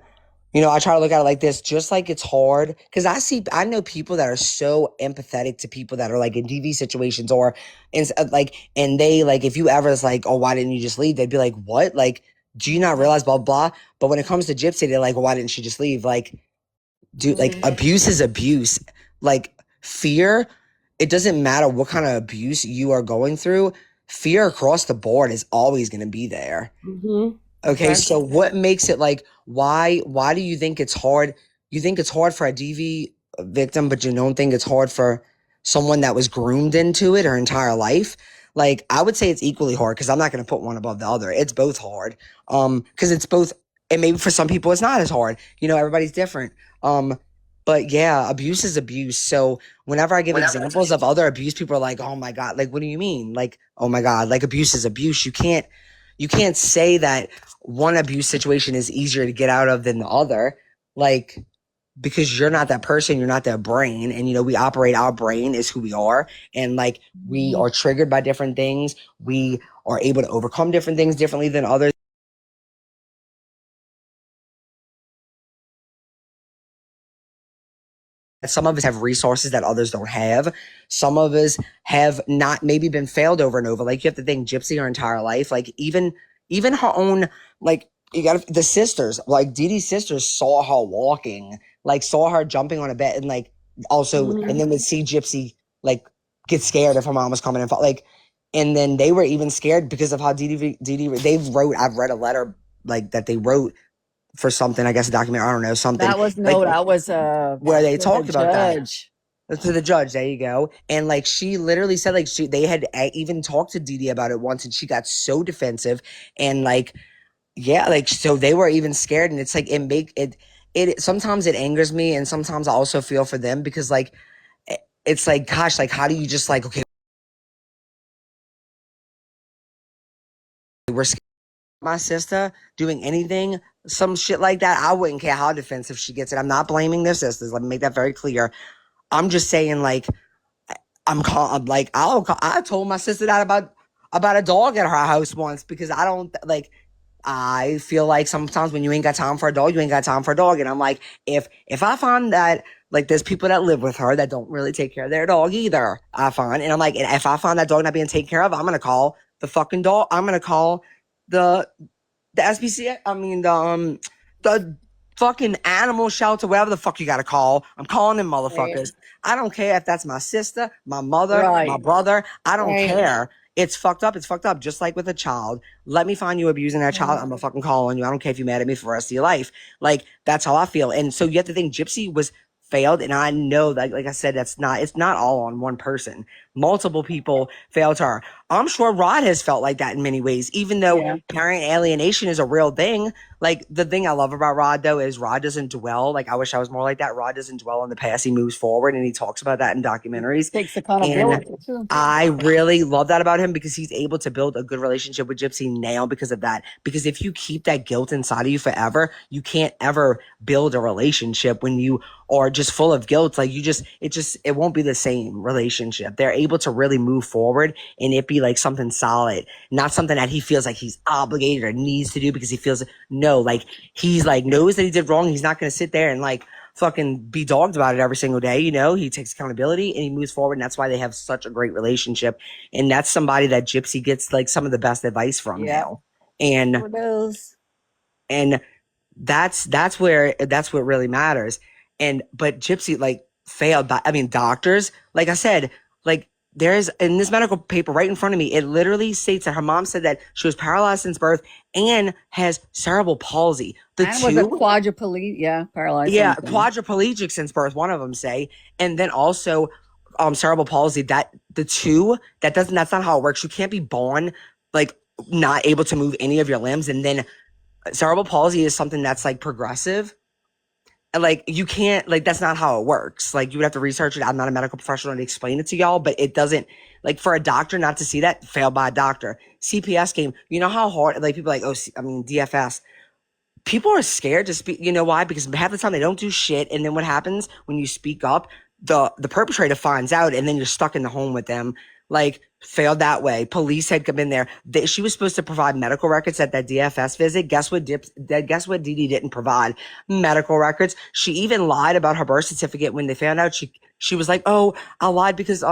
you know, I try to look at it like this, just like it's hard. Because I know people that are so empathetic to people that are like in DV situations or in like, and they like, if you ever is like, oh, why didn't you just leave? They'd be like, what? Like, do you not realize blah, blah? But when it comes to Gypsy, they're like, well, why didn't she just leave? Like, dude, like abuse is abuse. Like fear, it doesn't matter what kind of abuse you are going through. Fear across the board is always going to be there. Mm-hmm. Okay, Okay. so what makes it like why do you think it's hard? You think it's hard for a DV victim, but you don't think it's hard for someone that was groomed into it her entire life? Like I would say it's equally hard because I'm not going to put one above the other. It's both hard. Because it's both, and maybe for some people it's not as hard. You know, everybody's different. But yeah, abuse is abuse. So whenever I give examples of other abuse, people are like, "Oh my God, like what do you mean? Like, oh my God, like abuse is abuse. You can't say that one abuse situation is easier to get out of than the other, like because you're not that person, you're not that brain, and you know we operate, our brain is who we are, and like we are triggered by different things, we are able to overcome different things differently than others. Some of us have resources that others don't have. Some of us have not maybe been failed over and over. Like you have to think Gypsy her entire life. Like even her own like you got the sisters. Like Dee Dee's sisters saw her walking, like saw her jumping on a bed, and like also and then would see Gypsy like get scared if her mom was coming and like, and then they were even scared because of how Dee Dee they wrote. I've read a letter like that they wrote for something. I guess a document. I don't know something That was like where they to the talked about that judge. to the judge. There you go. And like she literally said, like they had even talked to Dee Dee about it once, and she got so defensive, and like yeah, like so they were even scared, and it's like it sometimes it angers me, and sometimes I also feel for them because like it's like gosh, like how do you just like okay, we're scared of my sister doing anything. Some shit like that, I wouldn't care how defensive she gets it. I'm not blaming their sisters. Let me make that very clear. I'm just saying, like, I'm like I told my sister that about a dog at her house once because I don't like I feel like sometimes when you ain't got time for a dog, you ain't got time for a dog. And I'm like, if I find that like there's people that live with her that don't really take care of their dog either, I find, and I'm like, and if I find that dog not being taken care of, I'm gonna call the fucking dog. I'm gonna call the the SPCA. I mean the fucking animal shelter, whatever the fuck you gotta call. I'm calling them motherfuckers. I don't care if that's my sister, my mother, my brother. I don't care. It's fucked up. It's fucked up. Just like with a child. Let me find you abusing that child. I'm gonna fucking call on you. I don't care if you're mad at me for the rest of your life. Like that's how I feel. And so you have to think Gypsy was failed. And I know that, like I said, it's not all on one person. Multiple people failed her. I'm sure Rod has felt like that in many ways, even though parent alienation is a real thing. Like the thing I love about Rod though is Rod doesn't dwell. Like I wish I was more like that. Rod doesn't dwell on the past. He moves forward and he talks about that in documentaries. Takes And accountability too. I really love that about him because he's able to build a good relationship with Gypsy now because of that. Because if you keep that guilt inside of you forever, you can't ever build a relationship when you are just full of guilt. Like it won't be the same relationship. They're able to really move forward and it be like something solid, not something that he feels like he's obligated or needs to do because he feels no, like he's like knows that he did wrong. He's not going to sit there and like fucking be dogged about it every single day. You know, he takes accountability and he moves forward. And that's why they have such a great relationship. And that's somebody that Gypsy gets like some of the best advice from now. And, and that's what really matters. But Gypsy like failed by, I mean, doctors, like I said, like there's in this medical paper right in front of me, it literally states that her mom said that she was paralyzed since birth and has cerebral palsy. The And was a two, quadriplegic, paralyzed. yeah, quadriplegic since birth, one of them say, and then also cerebral palsy. That the two, that's not how it works. You can't be born like not able to move any of your limbs, and then cerebral palsy is something that's like progressive. Like you can't, like that's not how it works. Like you would have to research it. I'm not a medical professional to explain it to y'all, but it doesn't, like for a doctor not to see that, failed by a doctor. CPS came, you know how hard, like people are like, oh, DFS. People are scared to speak. You know why? Because half the time they don't do shit, and then what happens when you speak up? The perpetrator finds out, and then you're stuck in the home with them. Like failed that way. Police had come in there. She was supposed to provide medical records at that DFS visit. Guess what? Guess what? Dee Dee didn't provide medical records. She even lied about her birth certificate when they found out. She was like, "Oh, I lied because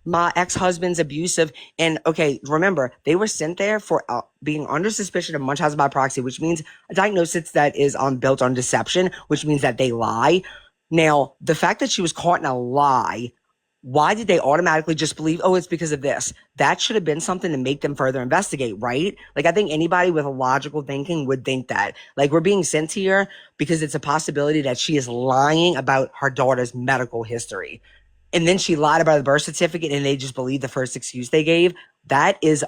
my ex-husband's abusive." And okay, remember they were sent there for being under suspicion of Munchausen by proxy, which means a diagnosis that is built on deception, which means that they lie. Now, the fact that she was caught in a lie, why did they automatically just believe, oh, it's because of this? That should have been something to make them further investigate, right? Like, I think anybody with a logical thinking would think that. Like, we're being sent here because it's a possibility that she is lying about her daughter's medical history. And then she lied about the birth certificate and they just believed the first excuse they gave. That is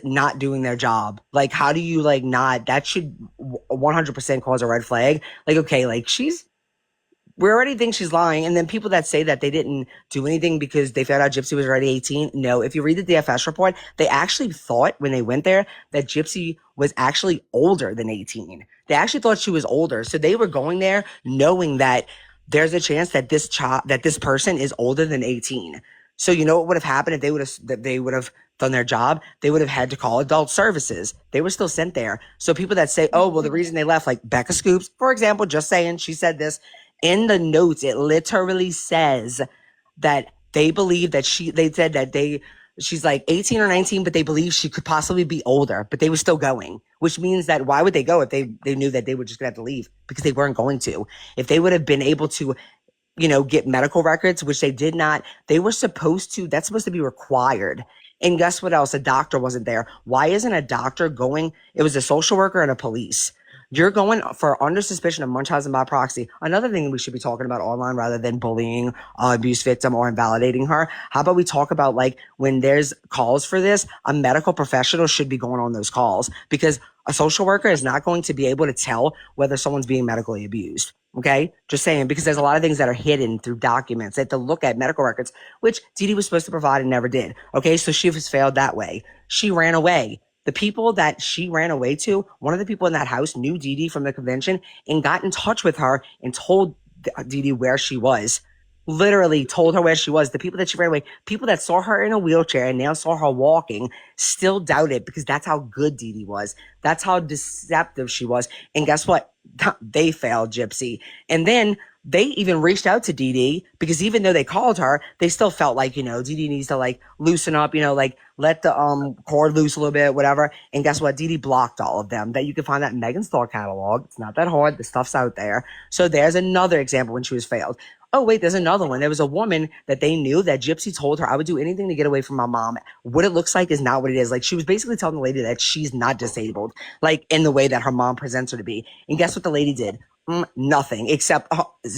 not doing their job. Like, how do you, like, not? That should 100% cause a red flag. Like, okay, like, we already think she's lying. And then people that say that they didn't do anything because they found out Gypsy was already 18. No, if you read the DFS report, they actually thought when they went there that Gypsy was actually older than 18. They actually thought she was older. So they were going there knowing that there's a chance that this person is older than 18. So you know what would have happened if they would have done their job? They would have had to call adult services. They were still sent there. So people that say, oh, well, the reason they left, like Becca Scoops, for example, just saying, she said this, in the notes, it literally says that they believe that they said that she's like 18 or 19, but they believe she could possibly be older, but they were still going, which means that why would they go if they knew that they were just gonna have to leave? Because they weren't going to. If they would have been able to, get medical records, which they did not, that's supposed to be required. And guess what else? A doctor wasn't there. Why isn't a doctor going? It was a social worker and a police. You're going for under suspicion of Munchausen by proxy. Another thing we should be talking about online rather than bullying abuse victim or invalidating her. How about we talk about, like, when there's calls for this, a medical professional should be going on those calls, because a social worker is not going to be able to tell whether someone's being medically abused. Okay, just saying, because there's a lot of things that are hidden through documents. They have to look at medical records, which Dee Dee was supposed to provide and never did. Okay, so she was failed that way. She ran away. The people that she ran away to, one of the people in that house knew Dee Dee from the convention and got in touch with her and told Dee Dee where she was. Literally told her where she was. The people that she ran away, people that saw her in a wheelchair and now saw her walking, still doubt it, because that's how good Dee Dee was. That's how deceptive she was. And guess what? They failed Gypsy. And then they even reached out to Dee Dee, because even though they called her, they still felt like, Dee Dee needs to, like, loosen up, like, let the cord loose a little bit, whatever. And guess what? Dee Dee blocked all of them. That you can find that in Megan's Thought catalog. It's not that hard. The stuff's out there. So there's another example when she was failed. Oh, wait, there's another one. There was a woman that they knew that Gypsy told her, I would do anything to get away from my mom. What it looks like is not what it is. Like, she was basically telling the lady that she's not disabled, like, in the way that her mom presents her to be. And guess what the lady did? Nothing, except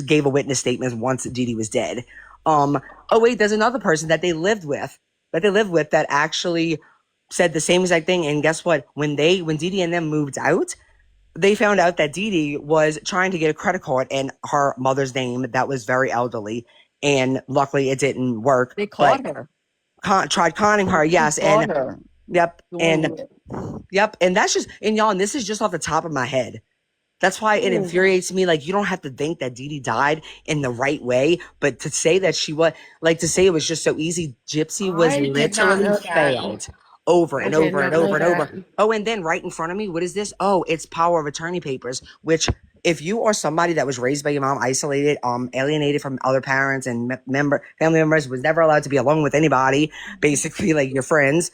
gave a witness statement once Dee Dee was dead. Oh, wait, there's another person that they lived with that actually said the same exact thing. And guess what? When Dee Dee and them moved out, they found out that Dee Dee was trying to get a credit card in her mother's name that was very elderly. And luckily it didn't work. They caught her. Tried conning her, yes. And her. Yep. And yep. And that's just, and y'all, and this is just off the top of my head. That's why it infuriates me. Like, you don't have to think that Dee Dee died in the right way, but to say that she was, like, to say it was just so easy, Gypsy was literally failed over and over and over and over. Oh, and then right in front of me, what is this? Oh, it's power of attorney papers, which if you are somebody that was raised by your mom, isolated, alienated from other parents and family members, was never allowed to be alone with anybody, basically, like your friends,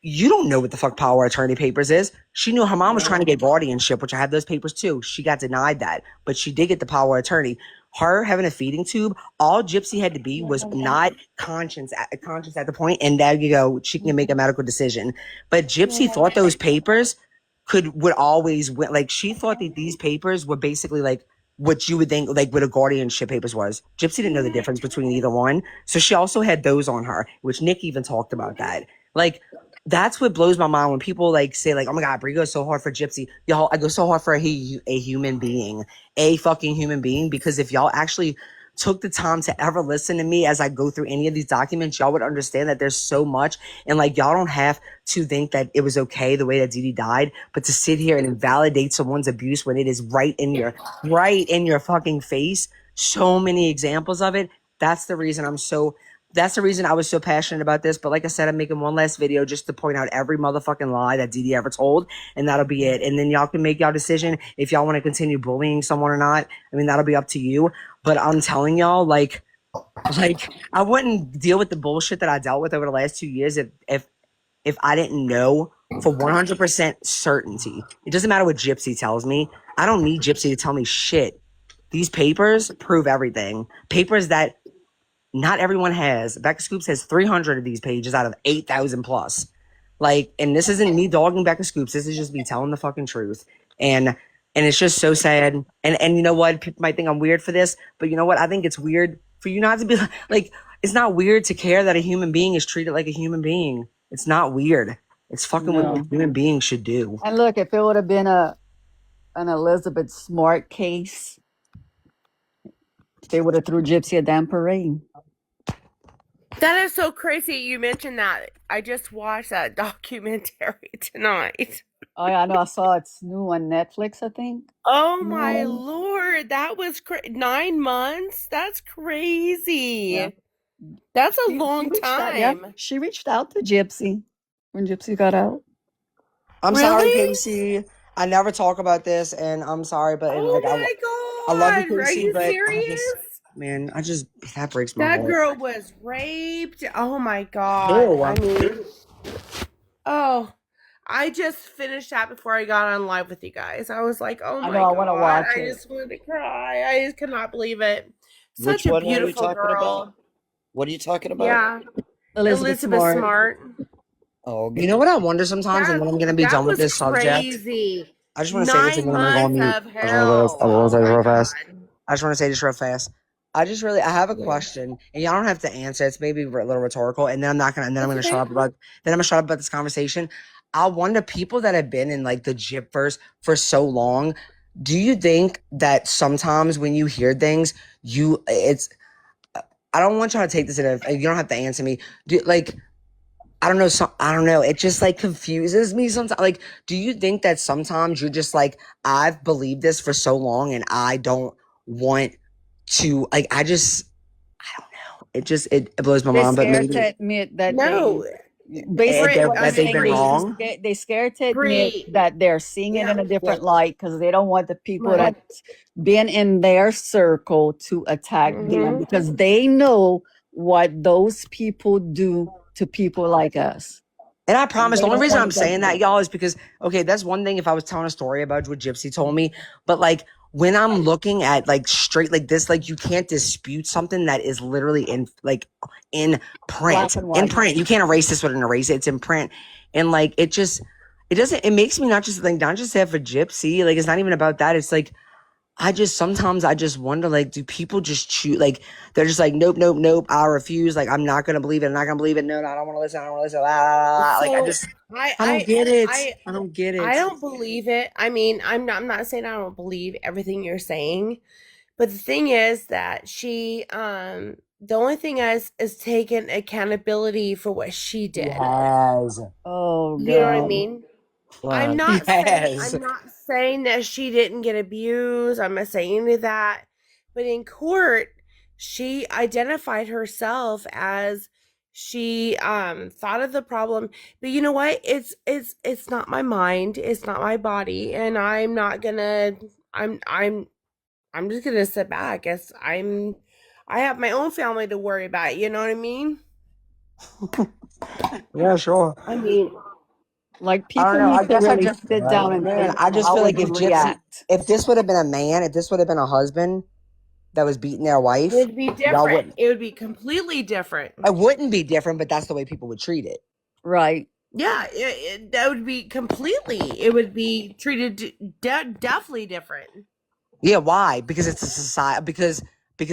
you don't know what the fuck power attorney papers is. She knew her mom was trying to get guardianship, which I have those papers too. She got denied that, but she did get the power attorney. her having a feeding tube, all Gypsy had to be was not conscious at the point, and there you go, she can make a medical decision. But Gypsy thought those papers would always win. Like, she thought that these papers were basically like what you would think like what a guardianship papers was. Gypsy didn't know the difference between either one. So she also had those on her, which Nick even talked about that. Like, that's what blows my mind when people like say like, oh my God, Brie goes so hard for Gypsy. Y'all, I go so hard for a human being, a fucking human being, because if y'all actually took the time to ever listen to me as I go through any of these documents, y'all would understand that there's so much. And like, y'all don't have to think that it was okay the way that Dee Dee died, but to sit here and invalidate someone's abuse when it is right in your fucking face. So many examples of it. That's the reason I was so passionate about this. But like I said, I'm making one last video just to point out every motherfucking lie that Dee Dee ever told, and that'll be it. And then y'all can make y'all decision if y'all want to continue bullying someone or not. I mean, that'll be up to you. But I'm telling y'all, like I wouldn't deal with the bullshit that I dealt with over the last 2 years if I didn't know for 100% certainty. It doesn't matter what Gypsy tells me. I don't need Gypsy to tell me shit. These papers prove everything. Papers that not everyone has. Becca Scoops has 300 of these pages out of 8,000 plus. Like, and this isn't me dogging Becca Scoops. This is just me telling the fucking truth. And it's just so sad. And you know what? People might think I'm weird for this, but you know what? I think it's weird for you not to be like, it's not weird to care that a human being is treated like a human being. It's not weird. It's fucking what a human being should do. And look, if it would have been an Elizabeth Smart case, they would have threw Gypsy a damn parade. That is so crazy you mentioned that. I just watched that documentary tonight. Oh yeah, I know. I saw it's new on Netflix, I think. Oh my Lord, that was 9 months? That's crazy. Yeah. That's a long time. She reached out to Gypsy when Gypsy got out. I'm sorry, Casey. I never talk about this, and I'm sorry, but Oh like, my I love you, God. Are Casey, you but serious? that breaks my heart. That girl was raped. Oh my God. Ew. I mean, I just finished that before I got on live with you guys. I was like, oh my God. I want to watch I it. just wanted to cry. I just could not believe it. Which Such a one are you beautiful talking girl. about? What are you talking about? Yeah. Elizabeth Smart. Oh, okay. You know what I wonder sometimes, and when I'm gonna be done with this subject, crazy. I just want to say this, and then I'm gonna go on 9 mute. months of hell. Oh my real fast. God. I just want to say this real fast. I have a question, and y'all don't have to answer. It's maybe a little rhetorical, and then I'm gonna shut up about this conversation. I wonder, people that have been in like the Gypverse for so long, do you think that sometimes when you hear things, I don't want y'all to take this in you don't have to answer me. I don't know. It just like confuses me sometimes. Like, do you think that sometimes you're just like, I've believed this for so long and I don't want to, like, I don't know. It blows my mind. But They're scared maybe to admit that No. that they've been wrong. They scared to admit that they're seeing it in a different light because they don't want the people that's been in their circle to attack them, because they know what those people do to people like us. And I promise, the only reason I'm saying that, y'all, is because, okay, that's one thing if I was telling a story about what Gypsy told me, but like when I'm looking at like straight like this, like you can't dispute something that is literally in print. In print. You can't erase this with an eraser. It's in print. And like it makes me not just sad for Gypsy. Like, it's not even about that. It's like sometimes I just wonder, like, do people just choose, like, they're just like, nope, I refuse, like, I'm not gonna believe it, no, I don't want to listen, like, I don't get it. I don't get it. I don't believe it. I mean, I'm not saying I don't believe everything you're saying, but the thing is that she, the only thing is taken accountability for what she did. Yes. Oh, you know what I mean? I'm not Yes. saying that she didn't get abused. I'm not saying any of that. But in court, she identified herself as she thought of the problem. But you know what? It's not my mind. It's not my body, and I'm not gonna. I'm just gonna sit back. I have my own family to worry about. You know what I mean? Yeah, sure. I mean, like, people I don't know. need to really sit down and think I just feel like if if this would have been a man, if this would have been a husband, that was beating their wife, It'd be y'all different. wouldn't. It would be completely different. It wouldn't be different, but that's the way people would treat it. Right. Yeah, that would be completely. It would be treated definitely different. Yeah, why? Because it's a society. Because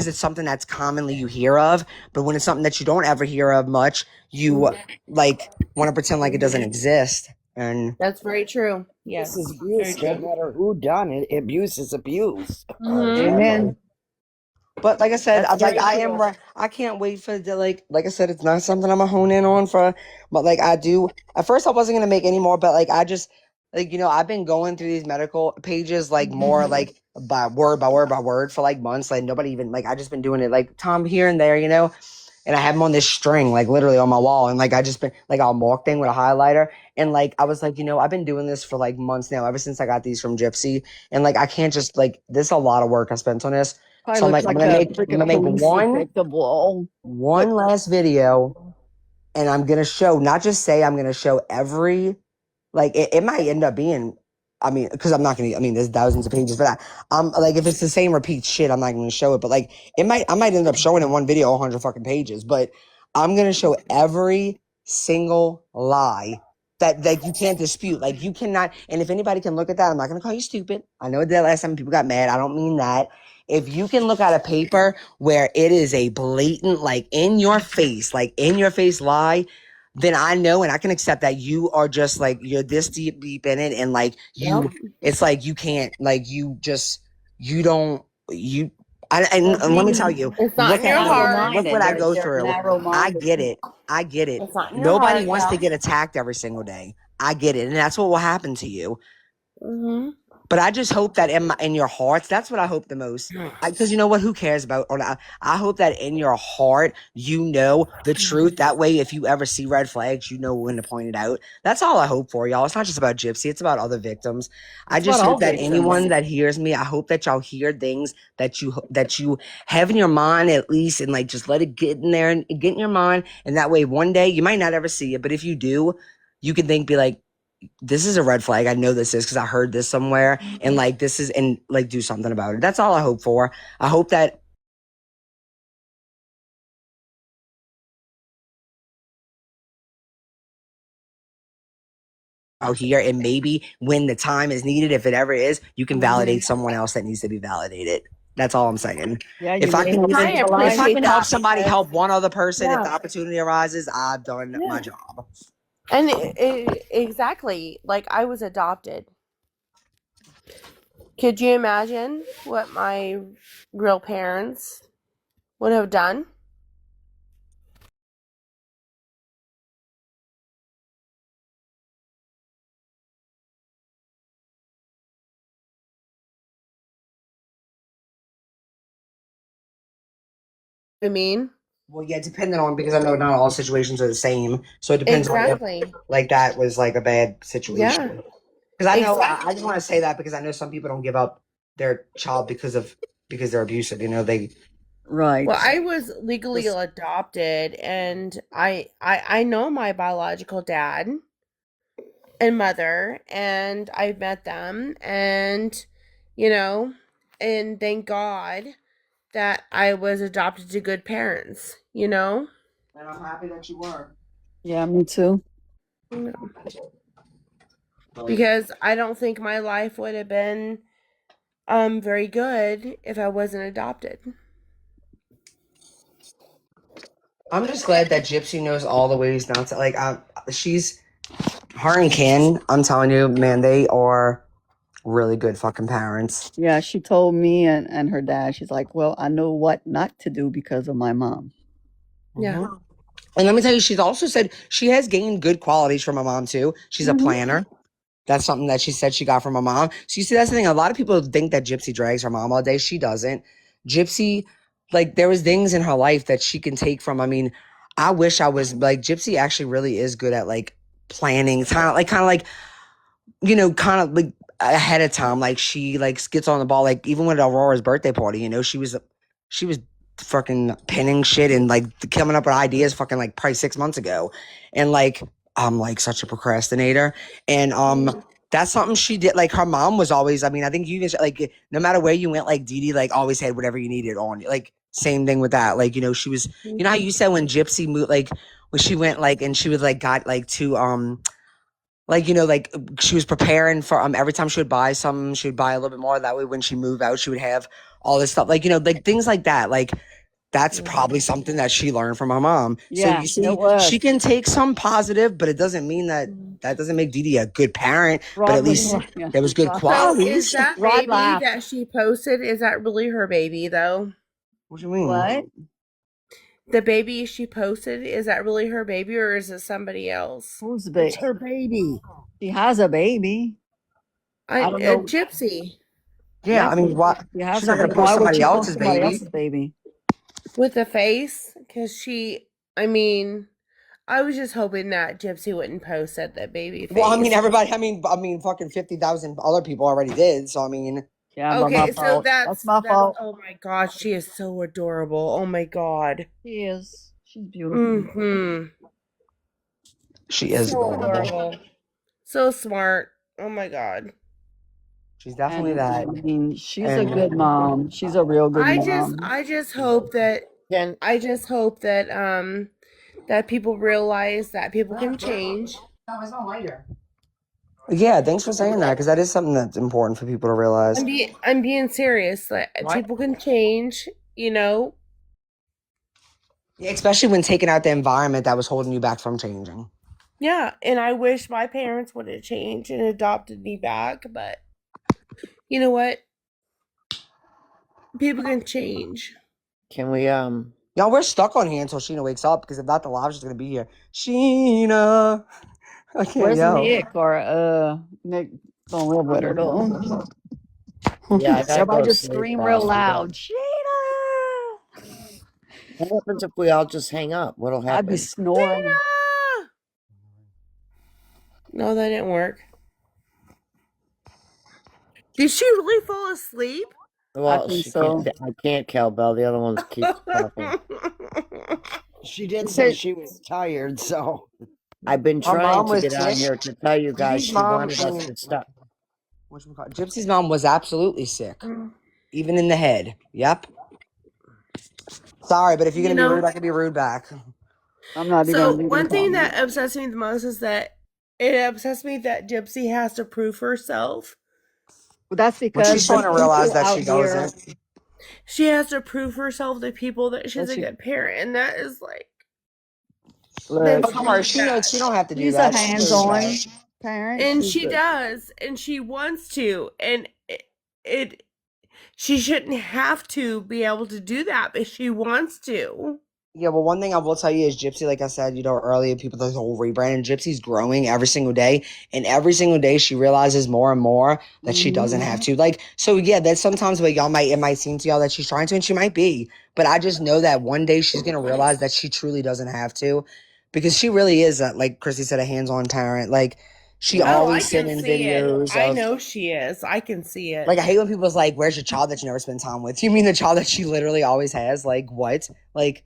it's something that's commonly you hear of, but when it's something that you don't ever hear of much, you like want to pretend like it doesn't exist. And That's very true. Yes, This is very abuse. No true. matter who done it, abuse is abuse. Amen. But like I said, That's like very I am true. right. I can't wait for the like I said, it's not something I'm gonna hone in on for. But like I do. At first, I wasn't gonna make any more, but like I just like I've been going through these medical pages like more like by word for like months. Like nobody even like I just been doing it like Tom here and there, and I have them on this string, like literally on my wall. And like I just been like I'll mark thing with a highlighter. And like I was like, I've been doing this for like months now, ever since I got these from Gypsy. And like I can't just like this is a lot of work I spent on this. Probably So I'm looks like, like I'm a gonna freaking make police one detective wall. last video, and I'm gonna show, not just say, I'm gonna show every, like it might end up being, I mean, because I'm not gonna, I mean, there's thousands of pages, but like if it's the same repeat shit, I'm not gonna show it. But like I might end up showing in one video 100 fucking pages, but I'm gonna show every single lie that you can't dispute. Like you cannot, and if anybody can look at that, I'm not gonna call you stupid. I know that last time people got mad. I don't mean that. If you can look at a paper where it is a blatant, like in your face lie, then I know and I can accept that you are just like you're this deep in it, and like it's like you can't, like you don't you. And let me tell you, It's not look in your at me, heart. look what I go They're through. I narrow-minded. get it. I get it. It's not in your Nobody heart. wants to Yeah. get attacked every single day. I get it, and that's what will happen to you. Mm-hmm. But I just hope that in your hearts, that's what I hope the most. Because you know what? Who cares about? Or I hope that in your heart, you know the truth. That way, if you ever see red flags, you know when to point it out. That's all I hope for, y'all. It's not just about Gypsy; it's about other victims. I It's just about all hope that victims. anyone that hears me, I hope that y'all hear things that you have in your mind at least, and like just let it get in there and get in your mind. And that way, one day you might not ever see it, but if you do, you can be like, this is a red flag. I know this is because I heard this somewhere, and like this is, and like do something about it. That's all I hope for. I hope that out here, and maybe when the time is needed, if it ever is, you can validate someone else that needs to be validated. That's all I'm saying. Yeah, If you I can, live I your if I life. can help somebody help one other person, if the Yeah. opportunity arises, I've done my Yeah. job. And exactly, like I was adopted. Could you imagine what my real parents would have done? I mean, Well, yeah, depending on, because I know not all situations are the same, so it depends on if exactly. like that was like a bad Yeah. situation. Because I know I Exactly. just want to say that because I know some people don't give up their child because they're abusive. They Right. Well, I was legally just adopted, and I know my biological dad and mother, and I met them, and you know, and thank God that I was adopted to good parents, and I'm happy that you were. Yeah, me too. because I don't think my life would have been very good if I wasn't adopted. I'm just glad that Gypsy knows all the ways not to like. She's her and Ken. I'm telling you, man, they are really good fucking parents. Yeah, she told me and her dad, she's like, well, I know what not to do because of my mom. Yeah. Mhm. And let me tell you, she's also said she has gained good qualities from her mom too. She's a planner. That's something that she said she got from her mom. So you see, that's the thing. A lot of people think that Gypsy drags her mom all day. She doesn't. Gypsy, like there was things in her life that she can take from. I mean, I wish I was like Gypsy. Actually, really is good at like planning. Kind of like kind of like ahead of time. Like she like gets on the ball. Like even with Aurora's birthday party, she was fucking pinning shit and like coming up with ideas fucking like probably 6 months ago. And like I'm like such a procrastinator. And That's something she did. Like her mom was always. I mean, I think you guys like no matter where you went, like Dee Dee like always had whatever you needed on. Like same thing with that. Like she was. You know how you said when Gypsy moved, like when she went like and she was like got like to like like she was preparing for every time she would buy something, she would buy a little bit more. That way, when she moved out, she would have all this stuff. Like like things like that. Like that's probably something that she learned from her mom. So Yeah, you see, it was. she can take some positive, but it doesn't mean that doesn't make Dee Dee a good parent. But Rod at was least like- yeah. there was good Rod- So qualities. is that Rod baby laughed. that she posted, is that really her baby though? What do you mean? What? The baby she posted, is that really her baby or is it somebody else? Who's the It's baby? her baby. She has a baby. I don't know. Gypsy Yeah, I mean, why? She has She's not a gonna baby. post Why would somebody she post else's somebody baby. else's baby? with the face, because I was just hoping that Gypsy wouldn't post that baby face. Well, I mean, everybody. I mean, fucking 50,000 other people already did. So I mean, Yeah, but Okay, my so fault. that's my fault. Oh my god, she is so adorable. Oh my god. She is. She's beautiful. Hmm. she is So adorable. adorable. So smart. Oh my god. She's definitely And, that. I mean, she's a And- good mom. She's a real good mom. I just hope that Can that people realize that people can change. Yeah, thanks for saying that because that is something that's important for people to realize. I'm being serious. That people can change, Yeah, especially when taking out the environment that was holding you back from changing. Yeah, and I wish my parents would have changed and adopted me back, but you know what? People can change. we Y'all, we're stuck on here until Sheena wakes up because if not, the live's just gonna be here. Sheena, I can't Where's yell. Nick? Or Nick don't live with her though. Yeah, I gotta Everybody go just sleep scream fast. real loud. Sheena! What happens if we all just hang up? What'll I'd happen? be snoring. No, that didn't work. Did she really fall asleep? Well, think she so. can't. I can't, Cowbell. The other ones keep talking. She did say she was tired, so I've been Our trying mom to was get on sick. here to tell you guys Gypsy's she mom wanted us came- to stop. Gypsy's mom was absolutely sick, even in the head. Yep. Sorry, but if you're gonna be rude, I can be rude back. I'm not So even. one thing that obsessed me the most is that it obsessed me that Gypsy has to prove herself. Well, that's But because she's trying to realize people that out she here- doesn't. She has to prove herself to people that she's That a she- good parent, and that is like Look, that's Oh, don't worry, she really knows she don't have to do she's that. a She knows hands-on that. parent. and She's she good. does, and she wants to, and it she shouldn't have to be able to do that, but she wants to. Yeah, well, one thing I will tell you is Gypsy, like I said, earlier, people, the whole rebranding, Gypsy's growing every single day. And every single day she realizes more and more that she doesn't have to. Like, so yeah, that's sometimes what it might seem to y'all that she's trying to, and she might be. But I just know that one day she's going to realize that she truly doesn't have to. Because she really is, like Chrissy said, a hands-on parent. Like, she always sent in videos. I know she is. I can see it. Like, I hate when people's like, where's your child that you never spend time with? You mean the child that she literally always has? Like, what? Like...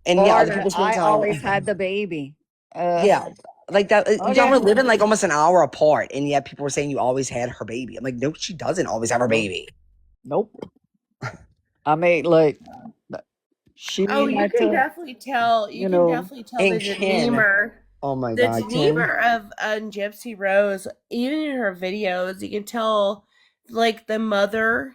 And yeah, other people spend I time. always had the baby. Yeah, like that. Y'all yeah. were living like almost an hour apart, and yet people were saying you always had her baby. I'm like, no, she doesn't always have her baby. Nope. I mean, like, she. Oh, you had can to- definitely tell. You you can know, definitely tell and the Ken. demeanor. Oh my The god, Ken. demeanor of Gypsy Rose, even in her videos, you can tell, like the mother.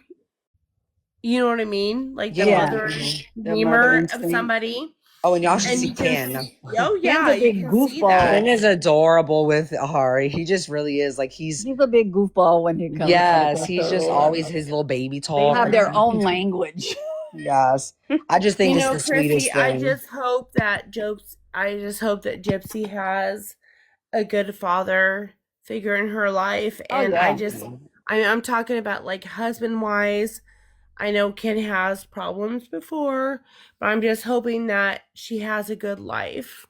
You know what I mean? Like the Yeah. mother The demeanor mother of instinct. somebody. Oh, and y'all should And see you can Ken. see, oh yeah, Ken's a big you can see goofball. that. Ken is adorable with Hari. He just really is. Like he's a big goofball when he comes. yes, like he's just her. always his little baby They talk. have their own language. Yes, I just think You it's know, the sweetest Chrissy, I thing. just hope that Gypsy has a good father figure in her life, Oh, and yeah. I'm talking about like husband wise. I know Ken has problems before, but I'm just hoping that she has a good life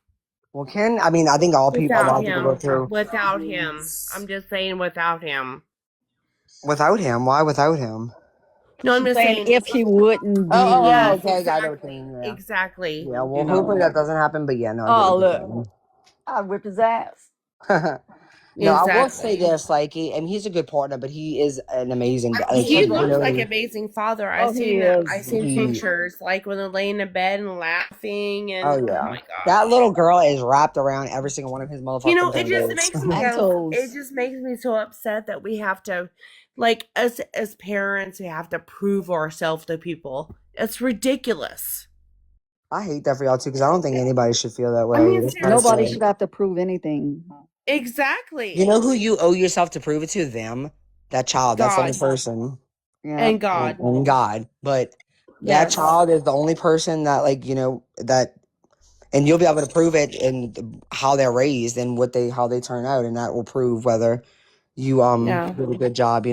Well, Ken, I mean, I think all people, a lot without of people go him. through Without him, I'm just saying without him. without him. Why without him? No, I'm just saying if he wouldn't be. Yes, okay, I got what exactly. you mean, yeah. Exactly. Yeah, well, You know. hopefully that doesn't happen. But yeah, no. I Oh, get what you're look. I'd whip his ass. saying. No, I will say Exactly. this, like he's a good partner, but he is an amazing guy. Like He he's looks like an really amazing father. Oh, he I is. seen he. pictures like when they're laying in bed and laughing, Oh and oh yeah, my that gosh. little girl is wrapped around every single one of his You know, motherfucking it just fingers. makes me And go. It toes. just makes me so upset that we have to, like, as parents, we have to prove ourselves to people. It's ridiculous. I hate that for y'all too, because I don't think anybody should feel that I way. mean, It's Nobody seriously. should have to prove anything. Exactly. You know who you owe yourself to prove it to? Them, that child. That's the only God person, Yeah. and God. and God. But that Yes. child is the only person that, like, that, and you'll be able to prove it in how they're raised and how they turn out, and that will prove whether you Yeah. did a good job.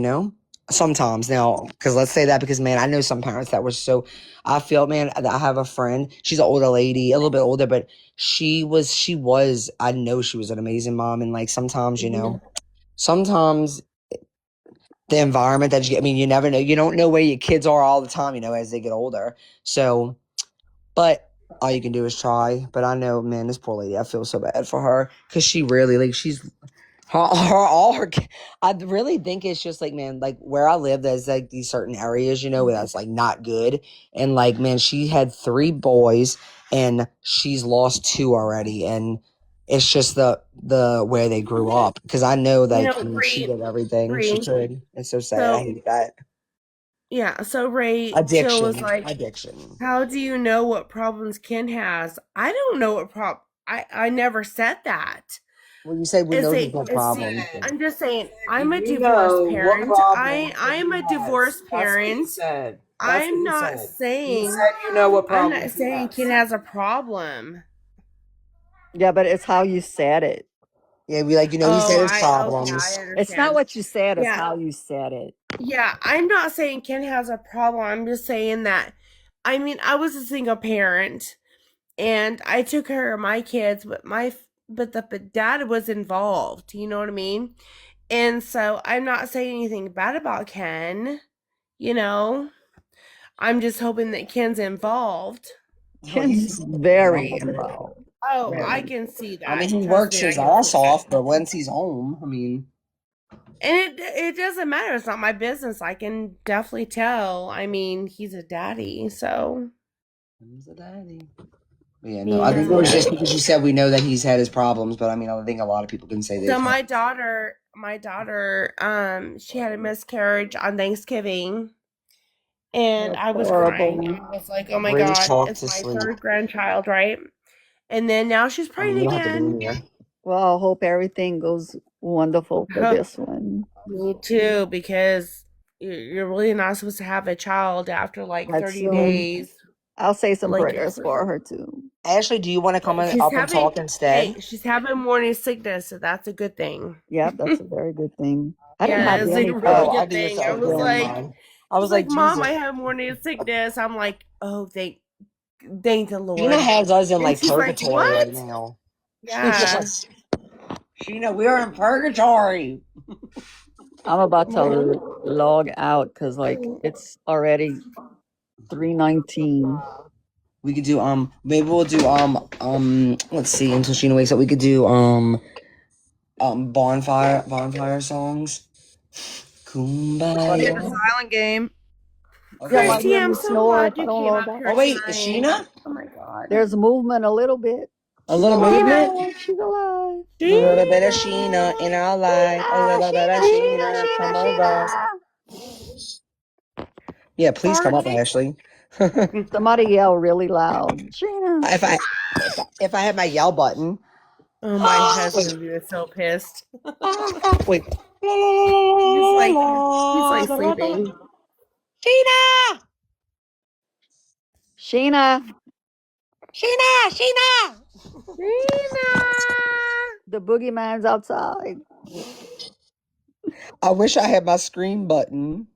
Sometimes now, because let's say that, because man, I know some parents that were so. I feel, man, I have a friend. She's an older lady, a little bit older, but she was. I know she was an amazing mom, and like sometimes, sometimes the environment that you get. I mean, you never know. You don't know where your kids are all the time. As they get older. So, but all you can do is try. But I know, man, this poor lady. I feel so bad for her because she really she's I really think it's just like, man, like where I live, there's like these certain areas, where that's like not good. And like, man, she had 3 boys and she's lost 2 already. And it's just the where they grew up. Because I know, You like, know, I mean, she Bree, did everything she Bree. could. It's so sad. I So hate that. yeah, so Ray Chill was Addiction. like, Addiction. how do you know what problems Ken has? I don't know what I never said that. When you say we know he's got See, problems. I'm just saying Do I'm a you divorced know what parent. problems I am he a has? divorced That's what he parent. said. That's what he said. He said you know what I'm not problems he saying has. Ken has a problem. Yeah, but it's how you said it. Yeah, we he Oh, said his okay, I problems. It's not understand. what you said, it's Yeah. how you said it. Yeah, I'm not saying Ken has a problem. I'm just saying that I mean, I was a single parent and I took care of my kids, but the dad was involved, you know what I mean? And so I'm not saying anything bad about Ken, you know. I'm just hoping that Ken's involved. Ken's very involved. Oh, I Very. can see I mean, that. he Trust works me, I his can see ass that. off, but once he's home, I mean, And it doesn't matter. It's not my business. I can definitely tell. I mean, he's a daddy, so he's a daddy. Yeah, no, I think it was yeah. just because you said we know that he's had his problems, but I mean, I think a lot of people can say So they've had. my daughter, she had a miscarriage on Thanksgiving, and That's I was crying. horrible. I was like, "Oh my Brings God, talk it's to my sleep. third grandchild, right?" And then now she's I mean, pregnant you don't have to be again. in here. Well, I hope everything goes wonderful for this one. Me too, because you're really not supposed to have a child after like That's 30 soon. days. I'll say some Like prayers for her too. Ashley, do you want to come she's up and having, talk instead? she's having morning sickness, so that's a good thing. Yep, that's a very good thing. I didn't Yeah, have it's a any really Oh, I good do this. thing. I Okay, was never problems. like, mind. I she's was like, like, Mom, Jesus. I have morning sickness. I'm like, oh, thank the Sheena Lord. has us in And like she's like, purgatory what? right now. Yeah. Sheena, we're in purgatory. I'm about to log out because it's already 3:19. We could do maybe we'll do let's see, until Sheena wakes up, we could do bonfire songs. Get the Kumbaya. silent game. Yeah, Okay. might Christy, hear I'm me so snore glad if I you don't came log up out. here Oh wait, is tonight. Sheena? Oh my God. There's movement a little bit. A She's little Sheena. movement? alive. She's alive. A little bit of Sheena in our life. A Sheena, little bit of Sheena, Sheena. Sheena, Come over. Sheena. Yeah, please come up, Sparky. Ashley. Somebody yell really loud. Sheena. If I had my yell button. Oh, my husband is so pissed. Wait. He's like sleeping. Sheena! Sheena. Sheena! Sheena! Sheena. The boogeyman's outside. I wish I had my scream button.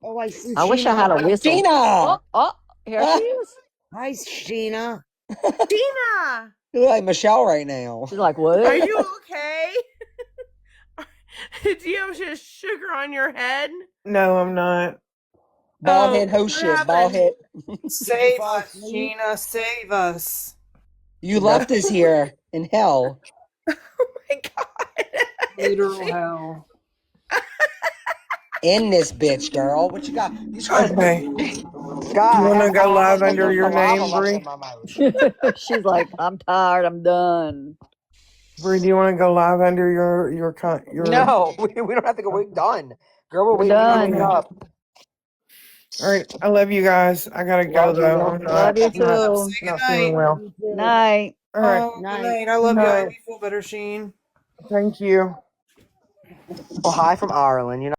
Oh, I see I wish I had a Sheena. whistle. Sheena! Here she is. Hi, Sheena. Sheena. You look like Michelle right now. She's like, what? Are you okay? Do you have just sugar on your head? No, I'm not. Bald Oh, head, ho what shit, bald happened? head. Save us, Sheena. Save us. You left us here in hell. Oh my God. Literal hell. In this bitch, girl. What you got? You trying Okay. God, You I want to have go live under the your lava name, lumps Bree? in my mouth. She's like, I'm tired. I'm done. Bree, do you want to go live under your No, we don't have to go. We're done. Girl, we're We're waiting for you to wake done. up. All right, I love you guys. I gotta go Love you. though. I'm Love you not too. not feeling well. Night. All right. Good night. I love you. I hope you feel better, Sheen. Thank you. Well, hi from Ireland. You know.